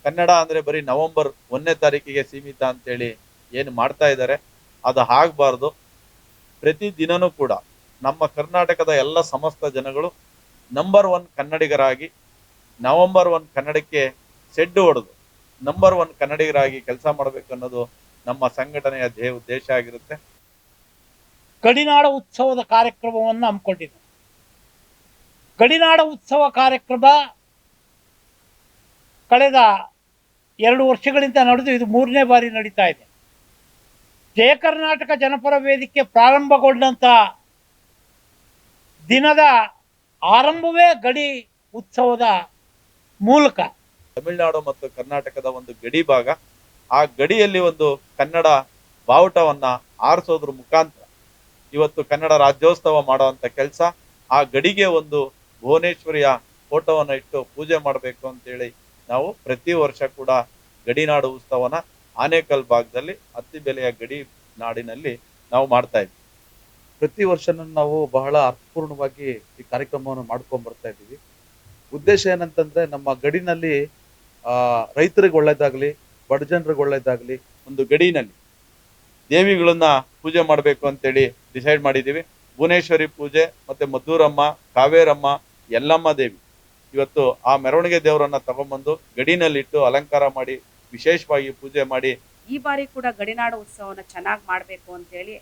ಕನ್ನಡ ಅಂದರೆ ಬರೀ ನವೆಂಬರ್ 1ನೇ ತಾರೀಕಿಗೆ ಸೀಮಿತ ಅಂತೇಳಿ ಏನು ಮಾಡ್ತಾ ಇದ್ದಾರೆ, ಅದು ಆಗಬಾರ್ದು. ಪ್ರತಿ ದಿನನೂ ಕೂಡ ನಮ್ಮ ಕರ್ನಾಟಕದ ಎಲ್ಲ ಸಮಸ್ತ ಜನಗಳು ನಂಬರ್ 1 ಕನ್ನಡಿಗರಾಗಿ, ನವೆಂಬರ್ 1 ಕನ್ನಡಕ್ಕೆ ಸೆಡ್ಡು ಹೊಡೆದು ನಂಬರ್ 1 ಕನ್ನಡಿಗರಾಗಿ ಕೆಲಸ ಮಾಡಬೇಕು ಅನ್ನೋದು ನಮ್ಮ ಸಂಘಟನೆಯ ಉದ್ದೇಶ ಆಗಿರುತ್ತೆ. ಗಡಿನಾಡ ಉತ್ಸವದ ಕಾರ್ಯಕ್ರಮವನ್ನು ಹಮ್ಮಿಕೊಂಡಿದೆ. ಗಡಿನಾಡ ಉತ್ಸವ ಕಾರ್ಯಕ್ರಮ ಕಳೆದ 2 ವರ್ಷಗಳಿಂದ ನಡೆದು ಇದು 3ನೇ ಬಾರಿ ನಡೀತಾ ಇದೆ. ಜಯ ಕರ್ನಾಟಕ ಜನಪರ ವೇದಿಕೆ ಪ್ರಾರಂಭಗೊಂಡಂಥ ದಿನದ ಆರಂಭವೇ ಗಡಿ ಉತ್ಸವದ ಮೂಲಕ. ತಮಿಳುನಾಡು ಮತ್ತು ಕರ್ನಾಟಕದ ಒಂದು ಗಡಿ ಭಾಗ, ಆ ಗಡಿಯಲ್ಲಿ ಒಂದು ಕನ್ನಡ ಬಾವುಟವನ್ನ ಆರಿಸೋದ್ರ ಮುಖಾಂತರ ಇವತ್ತು ಕನ್ನಡ ರಾಜ್ಯೋತ್ಸವ ಮಾಡುವಂತ ಕೆಲಸ. ಆ ಗಡಿಗೆ ಒಂದು ಭುವನೇಶ್ವರಿಯ ಫೋಟೋವನ್ನು ಇಟ್ಟು ಪೂಜೆ ಮಾಡಬೇಕು ಅಂತೇಳಿ ನಾವು ಪ್ರತಿ ವರ್ಷ ಕೂಡ ಗಡಿನಾಡು ಉತ್ಸವನ ಆನೇಕಲ್ ಭಾಗದಲ್ಲಿ ಅತ್ತಿಬೆಲೆಯ ಗಡಿ ನಾಡಿನಲ್ಲಿ ನಾವು ಮಾಡ್ತಾ ಇದ್ವಿ. ಪ್ರತಿ ವರ್ಷನೂ ನಾವು ಬಹಳ ಅರ್ಥಪೂರ್ಣವಾಗಿ ಈ ಕಾರ್ಯಕ್ರಮವನ್ನು ಮಾಡ್ಕೊಂಡು ಬರ್ತಾ ಇದ್ದೀವಿ. ಉದ್ದೇಶ ಏನಂತಂದ್ರೆ ನಮ್ಮ ಗಡಿನಲ್ಲಿ ರೈತರಿಗೆ ಒಳ್ಳೇದಾಗ್ಲಿ, ಬಡ ಜನರಿಗೆ ಒಳ್ಳೇದಾಗ್ಲಿ, ಒಂದು ಗಡಿನಲ್ಲಿ ದೇವಿಗಳನ್ನ ಪೂಜೆ ಮಾಡಬೇಕು ಅಂತೇಳಿ ಡಿಸೈಡ್ ಮಾಡಿದ್ದೀವಿ. ಭುವನೇಶ್ವರಿ ಪೂಜೆ, ಮತ್ತೆ ಮದ್ದೂರಮ್ಮ, ಕಾವೇರಮ್ಮ, ಯಲ್ಲಮ್ಮ ದೇವಿ, ಇವತ್ತು ಆ ಮೆರವಣಿಗೆ ದೇವರನ್ನ ತಗೊಂಡ್ಬಂದು ಗಡಿನಲ್ಲಿಟ್ಟು ಅಲಂಕಾರ ಮಾಡಿ ವಿಶೇಷವಾಗಿ ಪೂಜೆ ಮಾಡಿ. ಈ ಬಾರಿ ಕೂಡ ಗಡಿನಾಡು ಉತ್ಸವನ ಚೆನ್ನಾಗಿ ಮಾಡಬೇಕು ಅಂತೇಳಿ.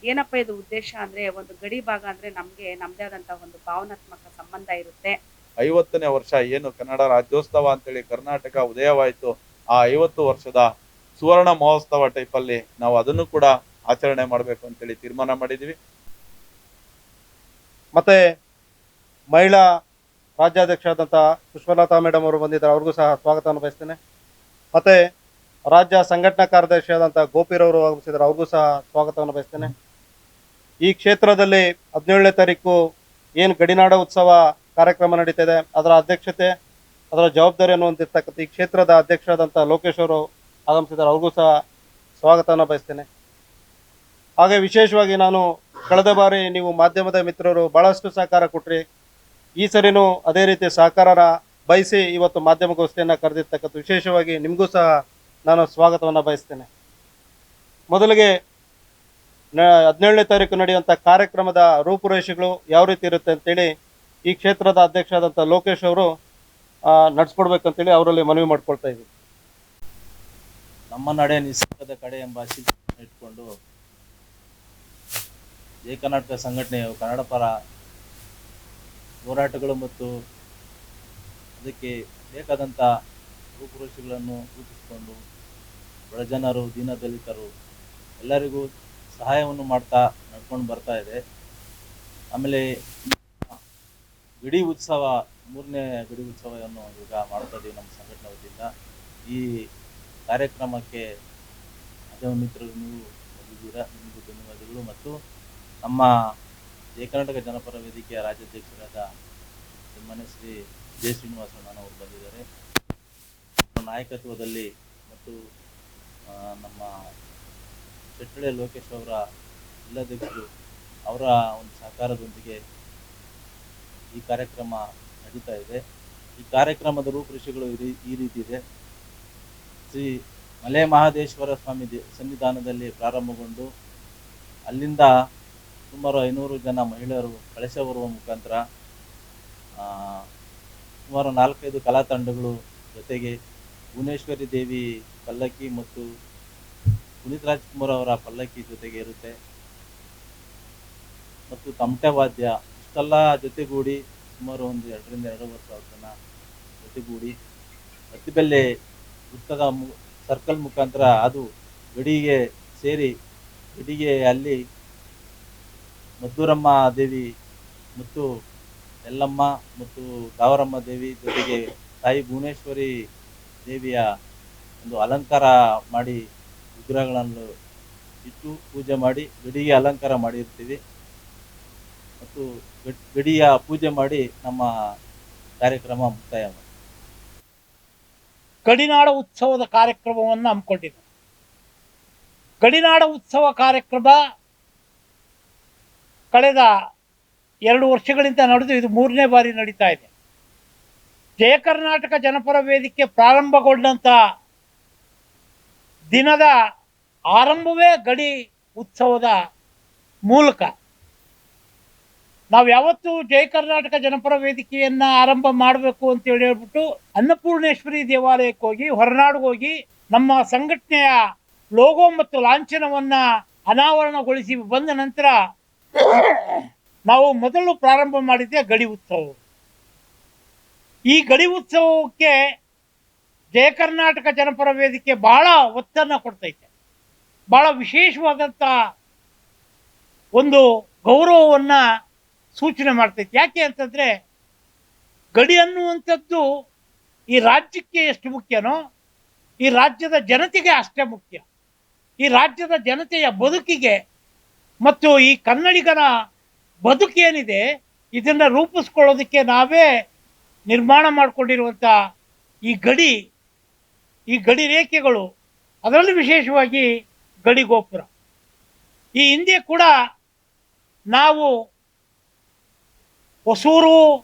ಏನಪ್ಪ ಇದು ಉದ್ದೇಶ ಅಂದ್ರೆ, ಒಂದು ಗಡಿ ಭಾಗ ಅಂದ್ರೆ ನಮ್ಗೆ ನಮ್ದೇ ಆದಂತಹ ಒಂದು ಭಾವನಾತ್ಮಕ ಸಂಬಂಧ ಇರುತ್ತೆ. 50ನೇ ವರ್ಷ ಏನು ಕನ್ನಡ ರಾಜ್ಯೋತ್ಸವ ಅಂತೇಳಿ ಕರ್ನಾಟಕ ಉದಯವಾಯಿತು, ಆ 50 ವರ್ಷದ ಸುವರ್ಣ ಮಹೋತ್ಸವ ಟೈಪಲ್ಲಿ ನಾವು ಅದನ್ನು ಕೂಡ ಆಚರಣೆ ಮಾಡಬೇಕು ಅಂತೇಳಿ ತೀರ್ಮಾನ ಮಾಡಿದ್ದೀವಿ. ಮತ್ತೆ ಮಹಿಳಾ ರಾಜ್ಯಾಧ್ಯಕ್ಷ ಆದಂಥ ಪುಷ್ಪಲತಾ ಮೇಡಮ್ ಅವರು ಬಂದಿದ್ದಾರೆ, ಅವ್ರಿಗೂ ಸಹ ಸ್ವಾಗತವನ್ನು ಬಯಸ್ತೇನೆ. ಮತ್ತೆ ರಾಜ್ಯ ಸಂಘಟನಾ ಕಾರ್ಯದರ್ಶಿ ಆದಂಥ ಗೋಪಿರವರು ಆಗಮಿಸಿದ್ದಾರೆ, ಅವ್ರಿಗೂ ಸಹ ಸ್ವಾಗತವನ್ನು ಬಯಸ್ತೇನೆ. ಈ ಕ್ಷೇತ್ರದಲ್ಲಿ 17ನೇ ತಾರೀಕು ಏನು ಗಡಿನಾಡ ಉತ್ಸವ ಕಾರ್ಯಕ್ರಮ ನಡೀತಿದೆ, ಅದರ ಅಧ್ಯಕ್ಷತೆ, ಅದರ ಜವಾಬ್ದಾರಿಯನ್ನು ಹೊಂದಿರ್ತಕ್ಕಂಥ ಈ ಕ್ಷೇತ್ರದ ಅಧ್ಯಕ್ಷರಾದಂಥ ಲೋಕೇಶ್ ಅವರು ಆಗಮಿಸಿದ್ದಾರೆ, ಅವ್ರಿಗೂ ಸಹ ಸ್ವಾಗತವನ್ನು ಬಯಸ್ತೇನೆ. ಹಾಗೆ ವಿಶೇಷವಾಗಿ ನಾನು ಕಳೆದ ಬಾರಿ ನೀವು ಮಾಧ್ಯಮದ ಮಿತ್ರರು ಭಾಳಷ್ಟು ಸಹಕಾರ ಕೊಟ್ರಿ, ಈ ಸರಿನೂ ಅದೇ ರೀತಿ ಸಹಕಾರ ಬಯಸಿ ಇವತ್ತು ಮಾಧ್ಯಮಗೋಷ್ಠಿಯನ್ನು ಕರೆದಿರ್ತಕ್ಕಂಥ ವಿಶೇಷವಾಗಿ ನಿಮಗೂ ಸಹ ನಾನು ಸ್ವಾಗತವನ್ನು ಬಯಸ್ತೇನೆ. ಮೊದಲಿಗೆ 17ನೇ ತಾರೀಕು ನಡೆಯುವಂಥ ಕಾರ್ಯಕ್ರಮದ ರೂಪುರೇಷೆಗಳು ಯಾವ ರೀತಿ ಇರುತ್ತೆ ಅಂತೇಳಿ ಈ ಕ್ಷೇತ್ರದ ಅಧ್ಯಕ್ಷರಾದಂಥ ಲೋಕೇಶ್ ಅವರು ನಡೆಸ್ಕೊಡ್ಬೇಕಂತೇಳಿ ಅವರಲ್ಲಿ ಮನವಿ ಮಾಡ್ಕೊಳ್ತಾ ಇದ್ದೀವಿ. ನಮ್ಮ ನಡೆ ನಿಸರ್ಗದ ಕಡೆ ಎಂಬ ಶೀರ್ಷಿಕೆಯನ್ನು ಇಟ್ಕೊಂಡು ಜಯ ಕರ್ನಾಟಕ ಸಂಘಟನೆಯು ಕನ್ನಡ ಪರ ಹೋರಾಟಗಳು ಮತ್ತು ಅದಕ್ಕೆ ಬೇಕಾದಂಥ ರೂಪುರೇಷೆಗಳನ್ನು ರೂಪಿಸಿಕೊಂಡು ಬಡಜನರು, ದೀನದಲಿತರು ಎಲ್ಲರಿಗೂ ಸಹಾಯವನ್ನು ಮಾಡ್ತಾ ನಡ್ಕೊಂಡು ಬರ್ತಾ ಇದೆ. ಆಮೇಲೆ ಗಡಿ ಉತ್ಸವ 3ನೇ ಗಡಿ ಉತ್ಸವವನ್ನು ಈಗ ಮಾಡ್ತಾ ಇದ್ದೀವಿ ನಮ್ಮ ಸಂಘಟನೆ ವತಿಯಿಂದ. ಈ ಕಾರ್ಯಕ್ರಮಕ್ಕೆ ಮಾಧ್ಯಮ ಮಿತ್ರರು ನೀವು ಬಂದಿದ್ದೀರಾ, ನಿಮಗೂ ಧನ್ಯವಾದಗಳು. ಮತ್ತು ನಮ್ಮ ಜಯ ಕರ್ನಾಟಕ ಜನಪರ ವೇದಿಕೆಯ ರಾಜ್ಯಾಧ್ಯಕ್ಷರಾದ ಸನ್ಮಾನ್ಯ ಶ್ರೀ ಜೆ ಶ್ರೀನಿವಾಸಣ್ಣ ಅವರು ಬಂದಿದ್ದಾರೆ. ನಾಯಕತ್ವದಲ್ಲಿ ಮತ್ತು ನಮ್ಮ ಚಟ್ಟಳೆ ಲೋಕೇಶ್ ಅವರ ಜಿಲ್ಲಾಧ್ಯಕ್ಷರು ಅವರ ಒಂದು ಸಹಕಾರದೊಂದಿಗೆ ಈ ಕಾರ್ಯಕ್ರಮ ನಡೀತಾ ಇದೆ. ಈ ಕಾರ್ಯಕ್ರಮದ ರೂಪುರೇಷೆಗಳು ಈ ರೀತಿ ಇದೆ. ಶ್ರೀ ಮಲೆ ಮಹದೇಶ್ವರ ಸ್ವಾಮಿ ಸನ್ನಿಧಾನದಲ್ಲಿ ಪ್ರಾರಂಭಗೊಂಡು ಅಲ್ಲಿಂದ ಸುಮಾರು 500 ಜನ ಮಹಿಳೆಯರು ಕಳಶ ಬರುವ ಮುಖಾಂತರ ಸುಮಾರು 4-5 ಕಲಾ ತಂಡಗಳು ಜೊತೆಗೆ ಭುವನೇಶ್ವರಿ ದೇವಿ ಪಲ್ಲಕ್ಕಿ ಮತ್ತು ಪುನೀತ್ ರಾಜ್ಕುಮಾರ್ ಅವರ ಪಲ್ಲಕ್ಕಿ ಜೊತೆಗೆ ಇರುತ್ತೆ ಮತ್ತು ತಮಟೆ ವಾದ್ಯ ಇಷ್ಟೆಲ್ಲ ಜೊತೆಗೂಡಿ ಸುಮಾರು ಒಂದು 2ರಿಂದ 2.5 ಸಾವಿರ ಜನ ಜೊತೆಗೂಡಿ ಅತ್ತಿಬೆಲೆ ವೃತ್ತದ ಸರ್ಕಲ್ ಮುಖಾಂತರ ಅದು ಗಡಿಗೆ ಸೇರಿ ಗಡಿಗೆ ಅಲ್ಲಿ ಮದ್ದೂರಮ್ಮ ದೇವಿ ಮತ್ತು ಯಲ್ಲಮ್ಮ ಮತ್ತು ಕಾವರಮ್ಮ ದೇವಿ ಜೊತೆಗೆ ತಾಯಿ ಭುವನೇಶ್ವರಿ ದೇವಿಯ ಒಂದು ಅಲಂಕಾರ ಮಾಡಿ ವಿಗ್ರಹಗಳನ್ನು ಇಟ್ಟು ಪೂಜೆ ಮಾಡಿ ಗಡಿಗೆ ಅಲಂಕಾರ ಮಾಡಿರ್ತೀವಿ ಮತ್ತು ಗಡಿಯ ಪೂಜೆ ಮಾಡಿ ನಮ್ಮ ಕಾರ್ಯಕ್ರಮ ಮುಕ್ತಾಯ ಮಾಡಿ ಗಡಿನಾಡ ಉತ್ಸವದ ಕಾರ್ಯಕ್ರಮವನ್ನು ಹಮ್ಮಿಕೊಂಡಿದೆ. ಗಡಿನಾಡ ಉತ್ಸವ ಕಾರ್ಯಕ್ರಮ ಕಳೆದ 2 ವರ್ಷಗಳಿಂದ ನಡೆದು ಇದು 3ನೇ ಬಾರಿ ನಡೀತಾ ಇದೆ. ಜಯ ಕರ್ನಾಟಕ ಜನಪರ ವೇದಿಕೆ ಪ್ರಾರಂಭಗೊಂಡಂಥ ದಿನದ ಆರಂಭವೇ ಗಡಿ ಉತ್ಸವದ ಮೂಲಕ. ನಾವು ಯಾವತ್ತೂ ಜಯ ಕರ್ನಾಟಕ ಜನಪರ ವೇದಿಕೆಯನ್ನು ಆರಂಭ ಮಾಡಬೇಕು ಅಂತೇಳಿ ಹೇಳ್ಬಿಟ್ಟು ಅನ್ನಪೂರ್ಣೇಶ್ವರಿ ದೇವಾಲಯಕ್ಕೆ ಹೋಗಿ, ಹೊರನಾಡಿಗೆ ಹೋಗಿ, ನಮ್ಮ ಸಂಘಟನೆಯ ಲೋಗೋ ಮತ್ತು ಲಾಂಛನವನ್ನು ಅನಾವರಣಗೊಳಿಸಿ ಬಂದ ನಂತರ ನಾವು ಮೊದಲು ಪ್ರಾರಂಭ ಮಾಡಿದ್ದೆ ಗಡಿ ಉತ್ಸವ. ಈ ಗಡಿ ಉತ್ಸವಕ್ಕೆ ಜಯ ಕರ್ನಾಟಕ ಜನಪರ ವೇದಿಕೆ ಬಹಳ ಒತ್ತನ್ನು ಕೊಡ್ತೈತೆ. ಬಹಳ ವಿಶೇಷವಾದಂಥ ಒಂದು ಗೌರವವನ್ನು ಸೂಚನೆ ಮಾಡ್ತೈತೆ. ಯಾಕೆ ಅಂತಂದರೆ ಗಡಿ ಅನ್ನುವಂಥದ್ದು ಈ ರಾಜ್ಯಕ್ಕೆ ಎಷ್ಟು ಮುಖ್ಯನೋ ಈ ರಾಜ್ಯದ ಜನತೆಗೆ ಅಷ್ಟೇ ಮುಖ್ಯ. ಈ ರಾಜ್ಯದ ಜನತೆಯ ಬದುಕಿಗೆ ಮತ್ತು ಈ ಕನ್ನಡಿಗನ ಬದುಕೇನಿದೆ ಇದನ್ನು ರೂಪಿಸ್ಕೊಳ್ಳೋದಕ್ಕೆ ನಾವೇ ನಿರ್ಮಾಣ ಮಾಡಿಕೊಂಡಿರುವಂಥ ಈ ಗಡಿ ರೇಖೆಗಳು, ಅದರಲ್ಲಿ ವಿಶೇಷವಾಗಿ ಗಡಿ ಗೋಪುರ. ಈ ಹಿಂದೆ ಕೂಡ ನಾವು ಹೊಸೂರು,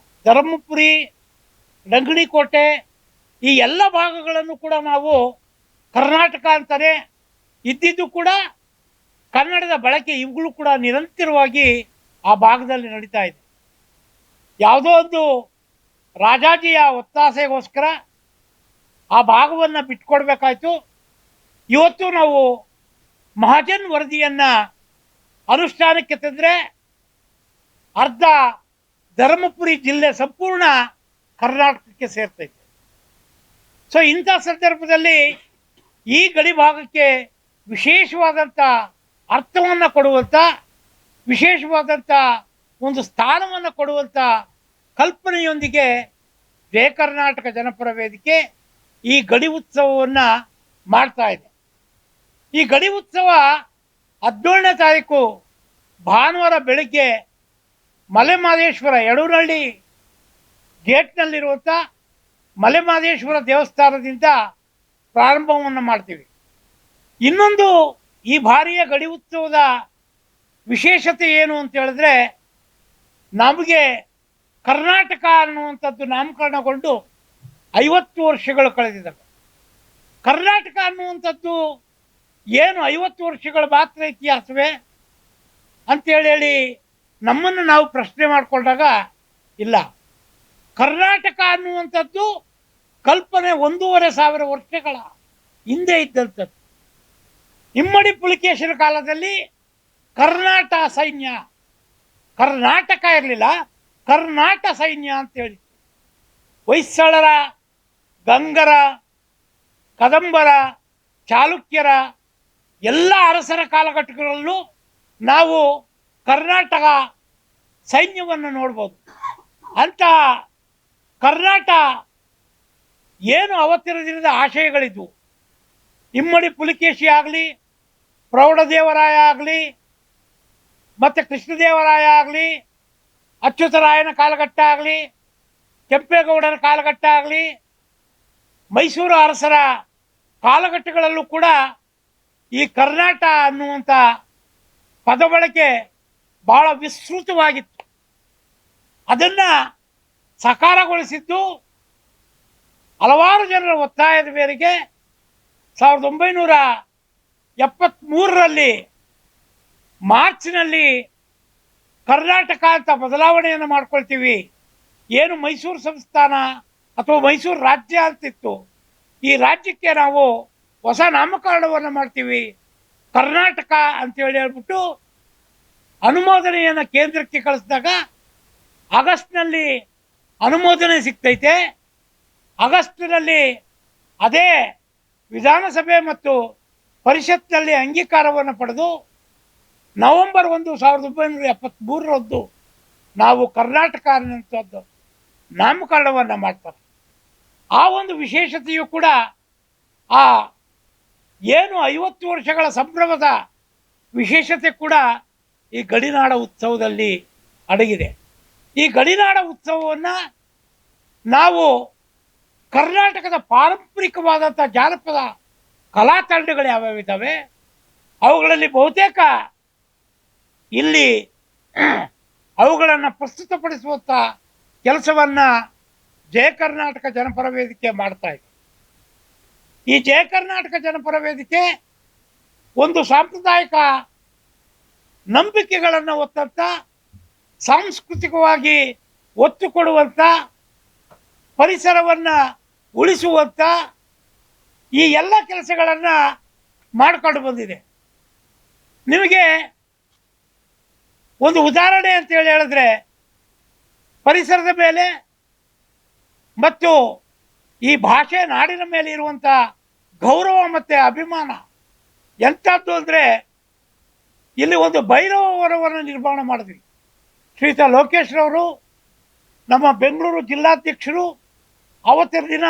ಧರ್ಮಪುರಿ, ಡಂಗಣಿಕೋಟೆ ಈ ಎಲ್ಲ ಭಾಗಗಳನ್ನು ಕೂಡ ನಾವು ಕರ್ನಾಟಕ ಅಂತಲೇ ಇದ್ದಿದ್ದು ಕೂಡ ಕನ್ನಡದ ಬಳಕೆ ಇವುಗಳು ಕೂಡ ನಿರಂತರವಾಗಿ ಆ ಭಾಗದಲ್ಲಿ ನಡೀತಾ ಇದೆ. ಯಾವುದೋ ಒಂದು ರಾಜಾಜಿಯ ಒತ್ತಾಸೆಗೋಸ್ಕರ ಆ ಭಾಗವನ್ನು ಬಿಟ್ಕೊಡ್ಬೇಕಾಯ್ತು. ಇವತ್ತು ನಾವು ಮಹಾಜನ್ ವರದಿಯನ್ನು ಅನುಷ್ಠಾನಕ್ಕೆ ತಂದರೆ ಅರ್ಧ ಧರ್ಮಪುರಿ ಜಿಲ್ಲೆ ಸಂಪೂರ್ಣ ಕರ್ನಾಟಕಕ್ಕೆ ಸೇರ್ತೈತೆ. ಸೊ ಇಂಥ ಸಂದರ್ಭದಲ್ಲಿ ಈ ಗಡಿ ಭಾಗಕ್ಕೆ ವಿಶೇಷವಾದಂಥ ಅರ್ಥವನ್ನು ಕೊಡುವಂಥ, ವಿಶೇಷವಾದಂಥ ಒಂದು ಸ್ಥಾನವನ್ನು ಕೊಡುವಂಥ ಕಲ್ಪನೆಯೊಂದಿಗೆ ಜಯ ಕರ್ನಾಟಕ ಜನಪರ ವೇದಿಕೆ ಈ ಗಡಿ ಉತ್ಸವವನ್ನು ಮಾಡ್ತಾ ಇದೆ. ಈ ಗಡಿ ಉತ್ಸವ 17ನೇ ತಾರೀಕು ಭಾನುವಾರ ಬೆಳಗ್ಗೆ ಮಲೆಮಹದೇಶ್ವರ ಯಡೂರಹಳ್ಳಿ ಗೇಟ್ನಲ್ಲಿರುವಂಥ ಮಲೆಮಹದೇಶ್ವರ ದೇವಸ್ಥಾನದಿಂದ ಪ್ರಾರಂಭವನ್ನು ಮಾಡ್ತೀವಿ. ಇನ್ನೊಂದು ಈ ಬಾರಿಯ ಗಡಿ ಉತ್ಸವದ ವಿಶೇಷತೆ ಏನು ಅಂತ ಹೇಳಿದ್ರೆ, ನಮಗೆ ಕರ್ನಾಟಕ ಅನ್ನುವಂಥದ್ದು ನಾಮಕರಣಗೊಂಡು 50 ವರ್ಷಗಳು ಕಳೆದಿದ್ದಾವೆ. ಕರ್ನಾಟಕ ಅನ್ನುವಂಥದ್ದು ಏನು 50 ವರ್ಷಗಳ ಮಾತ್ರ ಇತಿಹಾಸವೇ ಅಂತೇಳಿ ನಮ್ಮನ್ನು ನಾವು ಪ್ರಶ್ನೆ ಮಾಡಿಕೊಂಡಾಗ ಇಲ್ಲ. ಕರ್ನಾಟಕ ಅನ್ನುವಂಥದ್ದು ಕಲ್ಪನೆ 1,500 ವರ್ಷಗಳ ಹಿಂದೆ ಇದ್ದಂಥದ್ದು. ಇಮ್ಮಡಿ ಪುಲಿಕೇಶಿನ ಕಾಲದಲ್ಲಿ ಕರ್ನಾಟಕ ಇರಲಿಲ್ಲ, ಕರ್ನಾಟ ಸೈನ್ಯ ಅಂತೇಳಿ ಹೊಯ್ಸಳರ, ಗಂಗರ, ಕದಂಬರ, ಚಾಲುಕ್ಯರ ಎಲ್ಲ ಅರಸರ ಕಾಲಘಟ್ಟಗಳಲ್ಲೂ ನಾವು ಕರ್ನಾಟಕ ಸೈನ್ಯವನ್ನು ನೋಡ್ಬೋದು. ಅಂತ ಕರ್ನಾಟ ಏನು ಅವತ್ತಿನ ದಿನದ ಆಶಯಗಳಿದ್ವು, ಇಮ್ಮಡಿ ಪುಲಿಕೇಶಿ ಆಗಲಿ, ಪ್ರೌಢದೇವರಾಯ ಆಗಲಿ, ಮತ್ತು ಕೃಷ್ಣದೇವರಾಯ ಆಗಲಿ, ಅಚ್ಯುತರಾಯನ ಕಾಲಘಟ್ಟ ಆಗಲಿ, ಕೆಂಪೇಗೌಡರ ಕಾಲಘಟ್ಟ ಆಗಲಿ, ಮೈಸೂರು ಅರಸರ ಕಾಲಘಟ್ಟಗಳಲ್ಲೂ ಕೂಡ ಈ ಕರ್ನಾಟ ಅನ್ನುವಂಥ ಪದ ಬಳಕೆ ಬಹಳ ವಿಸ್ತೃತವಾಗಿತ್ತು. ಅದನ್ನು ಸಕಾರಗೊಳಿಸಿದ್ದು ಹಲವಾರು ಜನರ ಒತ್ತಾಯದ ಮೇರೆಗೆ 1973ರಲ್ಲಿ ಮಾರ್ಚ್ನಲ್ಲಿ ಕರ್ನಾಟಕ ಅಂತ ಬದಲಾವಣೆಯನ್ನು ಮಾಡ್ಕೊಳ್ತೀವಿ. ಏನು ಮೈಸೂರು ಸಂಸ್ಥಾನ ಅಥವಾ ಮೈಸೂರು ರಾಜ್ಯ ಅಂತಿತ್ತು, ಈ ರಾಜ್ಯಕ್ಕೆ ನಾವು ಹೊಸ ನಾಮಕರಣವನ್ನು ಮಾಡ್ತೀವಿ, ಕರ್ನಾಟಕ ಅಂತೇಳಿ ಹೇಳ್ಬಿಟ್ಟು ಅನುಮೋದನೆಯನ್ನು ಕೇಂದ್ರಕ್ಕೆ ಕಳಿಸಿದಾಗ ಆಗಸ್ಟ್ನಲ್ಲಿ ಅನುಮೋದನೆ ಸಿಗ್ತೈತೆ. ಆಗಸ್ಟ್ನಲ್ಲಿ ಅದೇ ವಿಧಾನಸಭೆ ಮತ್ತು ಪರಿಷತ್ನಲ್ಲಿ ಅಂಗೀಕಾರವನ್ನು ಪಡೆದು ನವೆಂಬರ್ 1, 1973ರಂದು ನಾವು ಕರ್ನಾಟಕ ಅನ್ನುವಂಥದ್ದು ನಾಮಕರಣವನ್ನು ಮಾಡ್ತಾರೆ. ಆ ಒಂದು ವಿಶೇಷತೆಯು ಕೂಡ ಆ ಏನು 50 ವರ್ಷಗಳ ಸಂಭ್ರಮದ ವಿಶೇಷತೆ ಕೂಡ ಈ ಗಡಿನಾಡ ಉತ್ಸವದಲ್ಲಿ ಅಡಗಿದೆ. ಈ ಗಡಿನಾಡ ಉತ್ಸವವನ್ನು ನಾವು ಕರ್ನಾಟಕದ ಪಾರಂಪರಿಕವಾದಂಥ ಜಾನಪದ ಕಲಾ ತಂಡಗಳು ಯಾವ್ಯಾವಿದ್ದಾವೆ ಅವುಗಳಲ್ಲಿ ಬಹುತೇಕ ಇಲ್ಲಿ ಅವುಗಳನ್ನು ಪ್ರಸ್ತುತಪಡಿಸುವಂಥ ಕೆಲಸವನ್ನು ಜಯ ಕರ್ನಾಟಕ ಜನಪರ ವೇದಿಕೆ ಮಾಡ್ತಾ ಇದೆ. ಈ ಜಯ ಕರ್ನಾಟಕ ಜನಪರ ವೇದಿಕೆ ಒಂದು ಸಾಂಪ್ರದಾಯಿಕ ನಂಬಿಕೆಗಳನ್ನು ಹೊತ್ತಂತ, ಸಾಂಸ್ಕೃತಿಕವಾಗಿ ಒತ್ತು ಕೊಡುವಂಥ, ಪರಿಸರವನ್ನು ಉಳಿಸುವಂಥ ಈ ಎಲ್ಲ ಕೆಲಸಗಳನ್ನು ಮಾಡಿಕೊಂಡು ಬಂದಿದೆ. ನಿಮಗೆ ಒಂದು ಉದಾಹರಣೆ ಅಂತ ಹೇಳಿದ್ರೆ, ಪರಿಸರದ ಮೇಲೆ ಮತ್ತು ಈ ಭಾಷೆ ನಾಡಿನ ಮೇಲೆ ಇರುವಂಥ ಗೌರವ ಮತ್ತು ಅಭಿಮಾನ ಎಂಥದ್ದು ಅಂದರೆ, ಇಲ್ಲಿ ಒಂದು ಭೈರವ ವನವನ್ನು ನಿರ್ಮಾಣ ಮಾಡಿದ್ವಿ. ಶ್ರೀಯುತ ಲೋಕೇಶ್ ರವರು ನಮ್ಮ ಬೆಂಗಳೂರು ಜಿಲ್ಲಾಧ್ಯಕ್ಷರು. ಅವತ್ತಿನ ದಿನ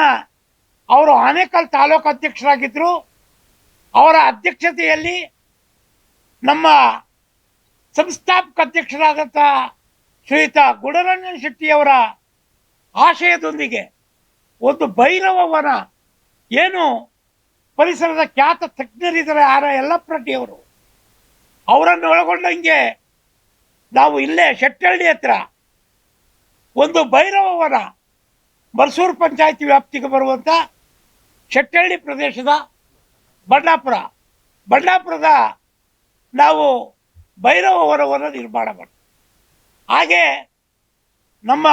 ಅವರು ಆನೇಕಲ್ ತಾಲೂಕು ಅಧ್ಯಕ್ಷರಾಗಿದ್ದರು. ಅವರ ಅಧ್ಯಕ್ಷತೆಯಲ್ಲಿ ನಮ್ಮ ಸಂಸ್ಥಾಪಕ ಅಧ್ಯಕ್ಷರಾದಂಥ ಶ್ರೀಯುತ ಗುಣರಂಜನ್ ಶೆಟ್ಟಿಯವರ ಆಶಯದೊಂದಿಗೆ ಒಂದು ಭೈರವ ವನ, ಏನು ಪರಿಸರದ ಖ್ಯಾತ ತಜ್ಞರಿದ್ದಾರೆ ಆರ್ ಯಲ್ಲಪ್ಪ ರೆಡ್ಡಿಯವರು, ಅವರನ್ನು ಒಳಗೊಂಡಂಗೆ ನಾವು ಇಲ್ಲೇ ಶೆಟ್ಟಹಳ್ಳಿ ಹತ್ರ ಒಂದು ಭೈರವ ವನ, ಮರ್ಸೂರು ಪಂಚಾಯಿತಿ ವ್ಯಾಪ್ತಿಗೆ ಬರುವಂಥ ಶೆಟ್ಟಹಳ್ಳಿ ಪ್ರದೇಶದ ಬಳ್ಳಾಪುರದ ನಾವು ಭೈರವ ವನವನ್ನು ನಿರ್ಮಾಣ ಮಾಡ್ತೀವಿ. ಹಾಗೆ ನಮ್ಮ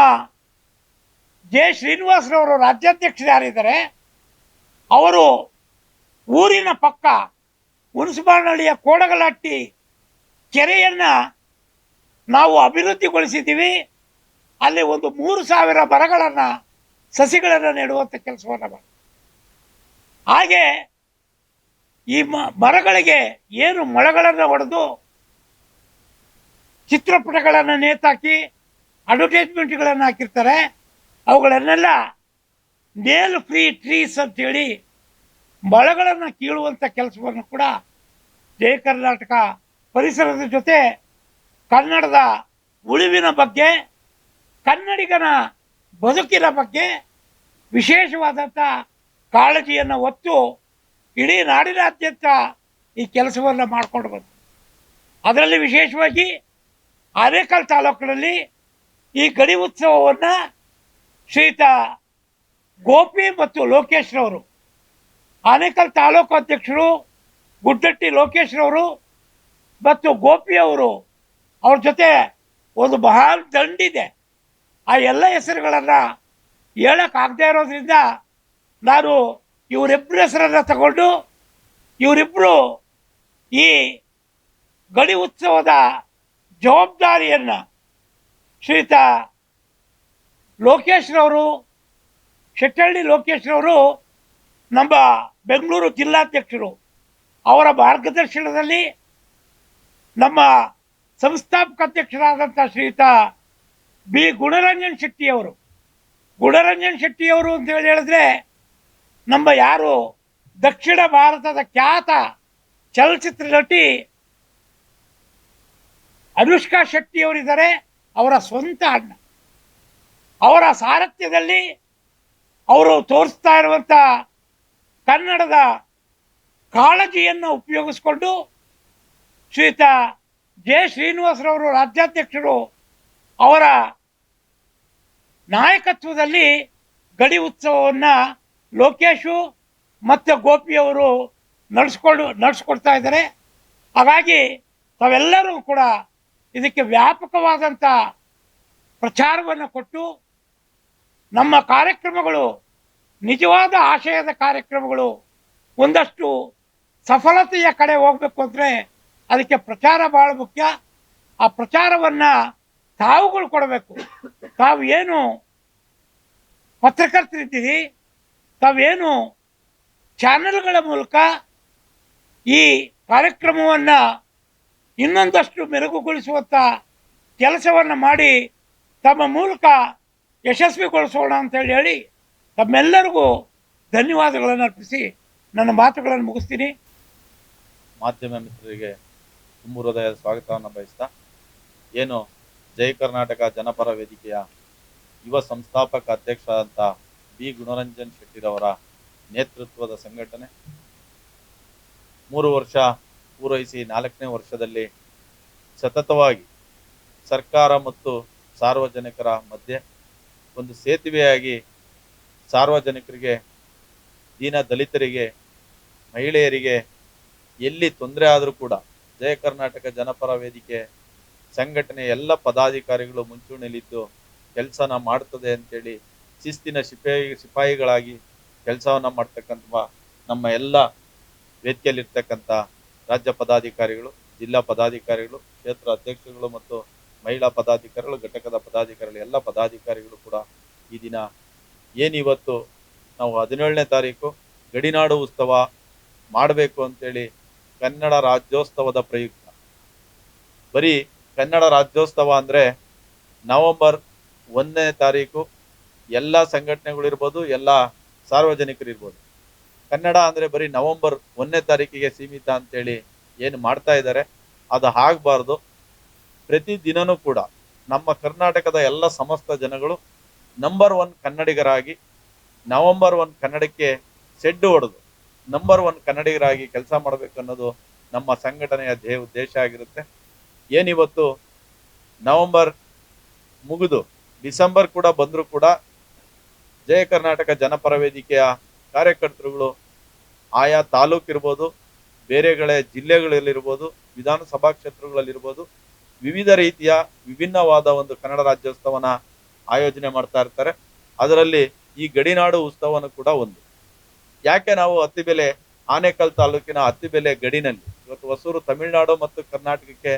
ಜೆ ಶ್ರೀನಿವಾಸರವರು ರಾಜ್ಯಾಧ್ಯಕ್ಷರು ಯಾರಿದ್ದಾರೆ, ಅವರು ಊರಿನ ಪಕ್ಕ ಹುಣಸಬಾನಹಳ್ಳಿಯ ಕೋಡಗಲಹಟ್ಟಿ ಕೆರೆಯನ್ನು ನಾವು ಅಭಿವೃದ್ಧಿಗೊಳಿಸಿದ್ದೀವಿ. ಅಲ್ಲಿ ಒಂದು 3,000 ಮರಗಳನ್ನು, ಸಸಿಗಳನ್ನು ನೆಡುವಂಥ ಕೆಲಸವನ್ನು ಮಾಡಿ, ಹಾಗೆ ಈ ಮರಗಳಿಗೆ ಏನು ಮೊಳಗಳನ್ನು ಹೊಡೆದು ಚಿತ್ರಪಟಗಳನ್ನು ನೇತಾಕಿ ಅಡ್ವರ್ಟೈಸ್ಮೆಂಟ್ಗಳನ್ನು ಹಾಕಿರ್ತಾರೆ, ಅವುಗಳನ್ನೆಲ್ಲ ನೇಲ್ ಫ್ರೀ ಟ್ರೀಸ್ ಅಂತೇಳಿ ಮರಗಳನ್ನು ಕೀಳುವಂಥ ಕೆಲಸವನ್ನು ಕೂಡ ಜಯ ಕರ್ನಾಟಕ ಪರಿಸರದ ಜೊತೆ ಕನ್ನಡದ ಉಳಿವಿನ ಬಗ್ಗೆ, ಕನ್ನಡಿಗನ ಬದುಕಿನ ಬಗ್ಗೆ ವಿಶೇಷವಾದಂಥ ಕಾಳಜಿಯನ್ನು ಹೊತ್ತು ಇಡೀ ನಾಡಿನಾದ್ಯಂತ ಈ ಕೆಲಸವನ್ನು ಮಾಡಿಕೊಂಡು ಬಂತು. ಅದರಲ್ಲಿ ವಿಶೇಷವಾಗಿ ಆನೇಕಲ್ ತಾಲೂಕಿನಲ್ಲಿ ಈ ಗಡಿ ಉತ್ಸವವನ್ನು ಶ್ರೀಯುತ ಗೋಪಿ ಮತ್ತು ಲೋಕೇಶ್ ರವರು, ಆನೇಕಲ್ ತಾಲೂಕು ಅಧ್ಯಕ್ಷರು ಗುಡ್ಡಟ್ಟಿ ಲೋಕೇಶ್ ರವರು ಮತ್ತು ಗೋಪಿಯವರು, ಅವ್ರ ಜೊತೆ ಒಂದು ಮಹಾನ್ ದಂಡಿದೆ. ಆ ಎಲ್ಲ ಹೆಸರುಗಳನ್ನು ಹೇಳೋಕ್ಕಾಗದೇ ಇರೋದ್ರಿಂದ ನಾನು ಇವರಿಬ್ಬರ ಹೆಸರನ್ನು ತಗೊಂಡು ಇವರಿಬ್ಬರು ಈ ಗಡಿ ಉತ್ಸವದ ಜವಾಬ್ದಾರಿಯನ್ನು ಶ್ರೀಯುತ ಲೋಕೇಶ್ ರವರು, ಶೆಟ್ಟಹಳ್ಳಿ ಲೋಕೇಶ್ ರವರು ನಮ್ಮ ಬೆಂಗಳೂರು ಜಿಲ್ಲಾಧ್ಯಕ್ಷರು, ಅವರ ಮಾರ್ಗದರ್ಶನದಲ್ಲಿ ನಮ್ಮ ಸಂಸ್ಥಾಪಕ ಅಧ್ಯಕ್ಷರಾದಂಥ ಶ್ರೀಯುತ ಬಿ ಗುಣರಂಜನ್ ಶೆಟ್ಟಿಯವರು. ಗುಣರಂಜನ್ ಶೆಟ್ಟಿಯವರು ಅಂತ ಹೇಳಿದ್ರೆ ನಮ್ಮ ಯಾರು ದಕ್ಷಿಣ ಭಾರತದ ಖ್ಯಾತ ಚಲನಚಿತ್ರ ನಟಿ ಅನುಷ್ಕಾ ಶೆಟ್ಟಿಯವರಿದ್ದಾರೆ, ಅವರ ಸ್ವಂತ ಅಣ್ಣ. ಅವರ ಸಾರಥ್ಯದಲ್ಲಿ ಅವರು ತೋರಿಸ್ತಾ ಇರುವಂಥ ಕನ್ನಡದ ಕಾಳಜಿಯನ್ನು ಉಪಯೋಗಿಸ್ಕೊಂಡು ಶ್ರೀಯುತ ಜೆ ಶ್ರೀನಿವಾಸರವರು ರಾಜ್ಯಾಧ್ಯಕ್ಷರು ಅವರ ನಾಯಕತ್ವದಲ್ಲಿ ಗಡಿ ಉತ್ಸವವನ್ನು ಲೋಕೇಶು ಮತ್ತು ಗೋಪಿಯವರು ನಡೆಸ್ಕೊಡ್ತಾ ಇದ್ದಾರೆ. ಹಾಗಾಗಿ ತಾವೆಲ್ಲರೂ ಕೂಡ ಇದಕ್ಕೆ ವ್ಯಾಪಕವಾದಂಥ ಪ್ರಚಾರವನ್ನು ಕೊಟ್ಟು ನಮ್ಮ ಕಾರ್ಯಕ್ರಮಗಳು ನಿಜವಾದ ಆಶಯದ ಕಾರ್ಯಕ್ರಮಗಳು ಒಂದಷ್ಟು ಸಫಲತೆಯ ಕಡೆ ಹೋಗಬೇಕು ಅಂದರೆ ಅದಕ್ಕೆ ಪ್ರಚಾರ ಭಾಳ ಮುಖ್ಯ. ಆ ಪ್ರಚಾರವನ್ನು ತಾವುಗಳು ಕೊಡಬೇಕು. ತಾವು ಏನು ಪತ್ರಕರ್ತರಿದ್ದೀರಿ, ತಾವೇನು ಚಾನೆಲ್ಗಳ ಮೂಲಕ ಈ ಕಾರ್ಯಕ್ರಮವನ್ನು ಇನ್ನೊಂದಷ್ಟು ಮೆರುಗುಗೊಳಿಸುವಂಥ ಕೆಲಸವನ್ನು ಮಾಡಿ ತಮ್ಮ ಮೂಲಕ ಯಶಸ್ವಿಗೊಳಿಸೋಣ ಅಂತೇಳಿ ಹೇಳಿ ತಮ್ಮೆಲ್ಲರಿಗೂ ಧನ್ಯವಾದಗಳನ್ನು ಅರ್ಪಿಸಿ ನನ್ನ ಮಾತುಗಳನ್ನು ಮುಗಿಸ್ತೀನಿ. ಮಾಧ್ಯಮ ಮಿತ್ರರಿಗೆ ತುಂಬ ಹೃದಯದ ಸ್ವಾಗತವನ್ನು ಬಯಸ್ತಾ, ಏನು ಜಯ ಕರ್ನಾಟಕ ಜನಪರ ವೇದಿಕೆಯ ಯುವ ಸಂಸ್ಥಾಪಕ ಅಧ್ಯಕ್ಷರಾದಂಥ ಬಿ ಗುಣರಂಜನ್ ಶೆಟ್ಟಿರವರ ನೇತೃತ್ವದ ಸಂಘಟನೆ 3 ವರ್ಷ ಪೂರೈಸಿ 4ನೇ ವರ್ಷದಲ್ಲಿ ಸತತವಾಗಿ ಸರ್ಕಾರ ಮತ್ತು ಸಾರ್ವಜನಿಕರ ಮಧ್ಯೆ ಒಂದು ಸೇತುವೆಯಾಗಿ ಸಾರ್ವಜನಿಕರಿಗೆ, ದೀನ ದಲಿತರಿಗೆ, ಮಹಿಳೆಯರಿಗೆ ಎಲ್ಲಿ ತೊಂದರೆ ಆದರೂ ಕೂಡ ಜಯ ಕರ್ನಾಟಕ ಜನಪರ ವೇದಿಕೆ ಸಂಘಟನೆ ಎಲ್ಲ ಪದಾಧಿಕಾರಿಗಳು ಮುಂಚೂಣಿಯಲ್ಲಿದ್ದು ಕೆಲಸನ ಮಾಡ್ತದೆ ಅಂತೇಳಿ ಶಿಸ್ತಿನ ಸಿಪಾಯಿಗಳಾಗಿ ಕೆಲಸವನ್ನ ಮಾಡ್ತಕ್ಕಂಥ ನಮ್ಮ ಎಲ್ಲ ವೇದಿಕೆಯಲ್ಲಿರ್ತಕ್ಕಂಥ ರಾಜ್ಯ ಪದಾಧಿಕಾರಿಗಳು, ಜಿಲ್ಲಾ ಪದಾಧಿಕಾರಿಗಳು, ಕ್ಷೇತ್ರ ಅಧ್ಯಕ್ಷರುಗಳು ಮತ್ತು ಮಹಿಳಾ ಪದಾಧಿಕಾರಿಗಳು, ಘಟಕದ ಪದಾಧಿಕಾರಿಗಳು, ಎಲ್ಲ ಪದಾಧಿಕಾರಿಗಳು ಕೂಡ ಈ ದಿನ ಏನಿವತ್ತು ನಾವು 17ನೇ ತಾರೀಕು ಗಡಿನಾಡು ಉತ್ಸವ ಮಾಡಬೇಕು ಅಂತೇಳಿ ಕನ್ನಡ ರಾಜ್ಯೋತ್ಸವದ ಪ್ರಯುಕ್ತ, ಬರೀ ಕನ್ನಡ ರಾಜ್ಯೋತ್ಸವ ಅಂದರೆ ನವೆಂಬರ್ 1ನೇ ತಾರೀಕು ಎಲ್ಲ ಸಂಘಟನೆಗಳಿರ್ಬೋದು, ಎಲ್ಲ ಸಾರ್ವಜನಿಕರು ಇರ್ಬೋದು. ಕನ್ನಡ ಅಂದರೆ ಬರೀ ನವೆಂಬರ್ 1ನೇ ತಾರೀಕಿಗೆ ಸೀಮಿತ ಅಂತೇಳಿ ಏನು ಮಾಡ್ತಾ ಇದ್ದಾರೆ, ಅದು ಆಗಬಾರ್ದು. ಪ್ರತಿದಿನನೂ ಕೂಡ ನಮ್ಮ ಕರ್ನಾಟಕದ ಎಲ್ಲ ಸಮಸ್ತ ಜನಗಳು ನಂಬರ್ 1 ಕನ್ನಡಿಗರಾಗಿ, ನವೆಂಬರ್ 1 ಕನ್ನಡಕ್ಕೆ ಸೆಡ್ಡು ಹೊಡೆದು ನಂಬರ್ 1 ಕನ್ನಡಿಗರಾಗಿ ಕೆಲಸ ಮಾಡಬೇಕು ಅನ್ನೋದು ನಮ್ಮ ಸಂಘಟನೆಯ ಉದ್ದೇಶ ಆಗಿರುತ್ತೆ. ಏನಿವತ್ತು ನವೆಂಬರ್ ಮುಗಿದು ಡಿಸೆಂಬರ್ ಕೂಡ ಬಂದರೂ ಕೂಡ ಜಯ ಕರ್ನಾಟಕ ಜನಪರ ವೇದಿಕೆಯ ಕಾರ್ಯಕರ್ತರುಗಳು ಆಯಾ ತಾಲೂಕಿರ್ಬೋದು, ಬೇರೆಗಳೇ ಜಿಲ್ಲೆಗಳಲ್ಲಿರ್ಬೋದು, ವಿಧಾನಸಭಾ ಕ್ಷೇತ್ರಗಳಲ್ಲಿರ್ಬೋದು, ವಿವಿಧ ರೀತಿಯ ವಿಭಿನ್ನವಾದ ಒಂದು ಕನ್ನಡ ರಾಜ್ಯೋತ್ಸವನ ಆಯೋಜನೆ ಮಾಡ್ತಾ ಇರ್ತಾರೆ. ಅದರಲ್ಲಿ ಈ ಗಡಿನಾಡು ಉತ್ಸವನೂ ಕೂಡ ಒಂದು. ಯಾಕೆ ನಾವು ಅತ್ತಿಬೆಲೆ, ಆನೇಕಲ್ ತಾಲೂಕಿನ ಅತ್ತಿಬೆಲೆ ಗಡಿನಲ್ಲಿ ಇವತ್ತು ಹೊಸೂರು ತಮಿಳುನಾಡು ಮತ್ತು ಕರ್ನಾಟಕಕ್ಕೆ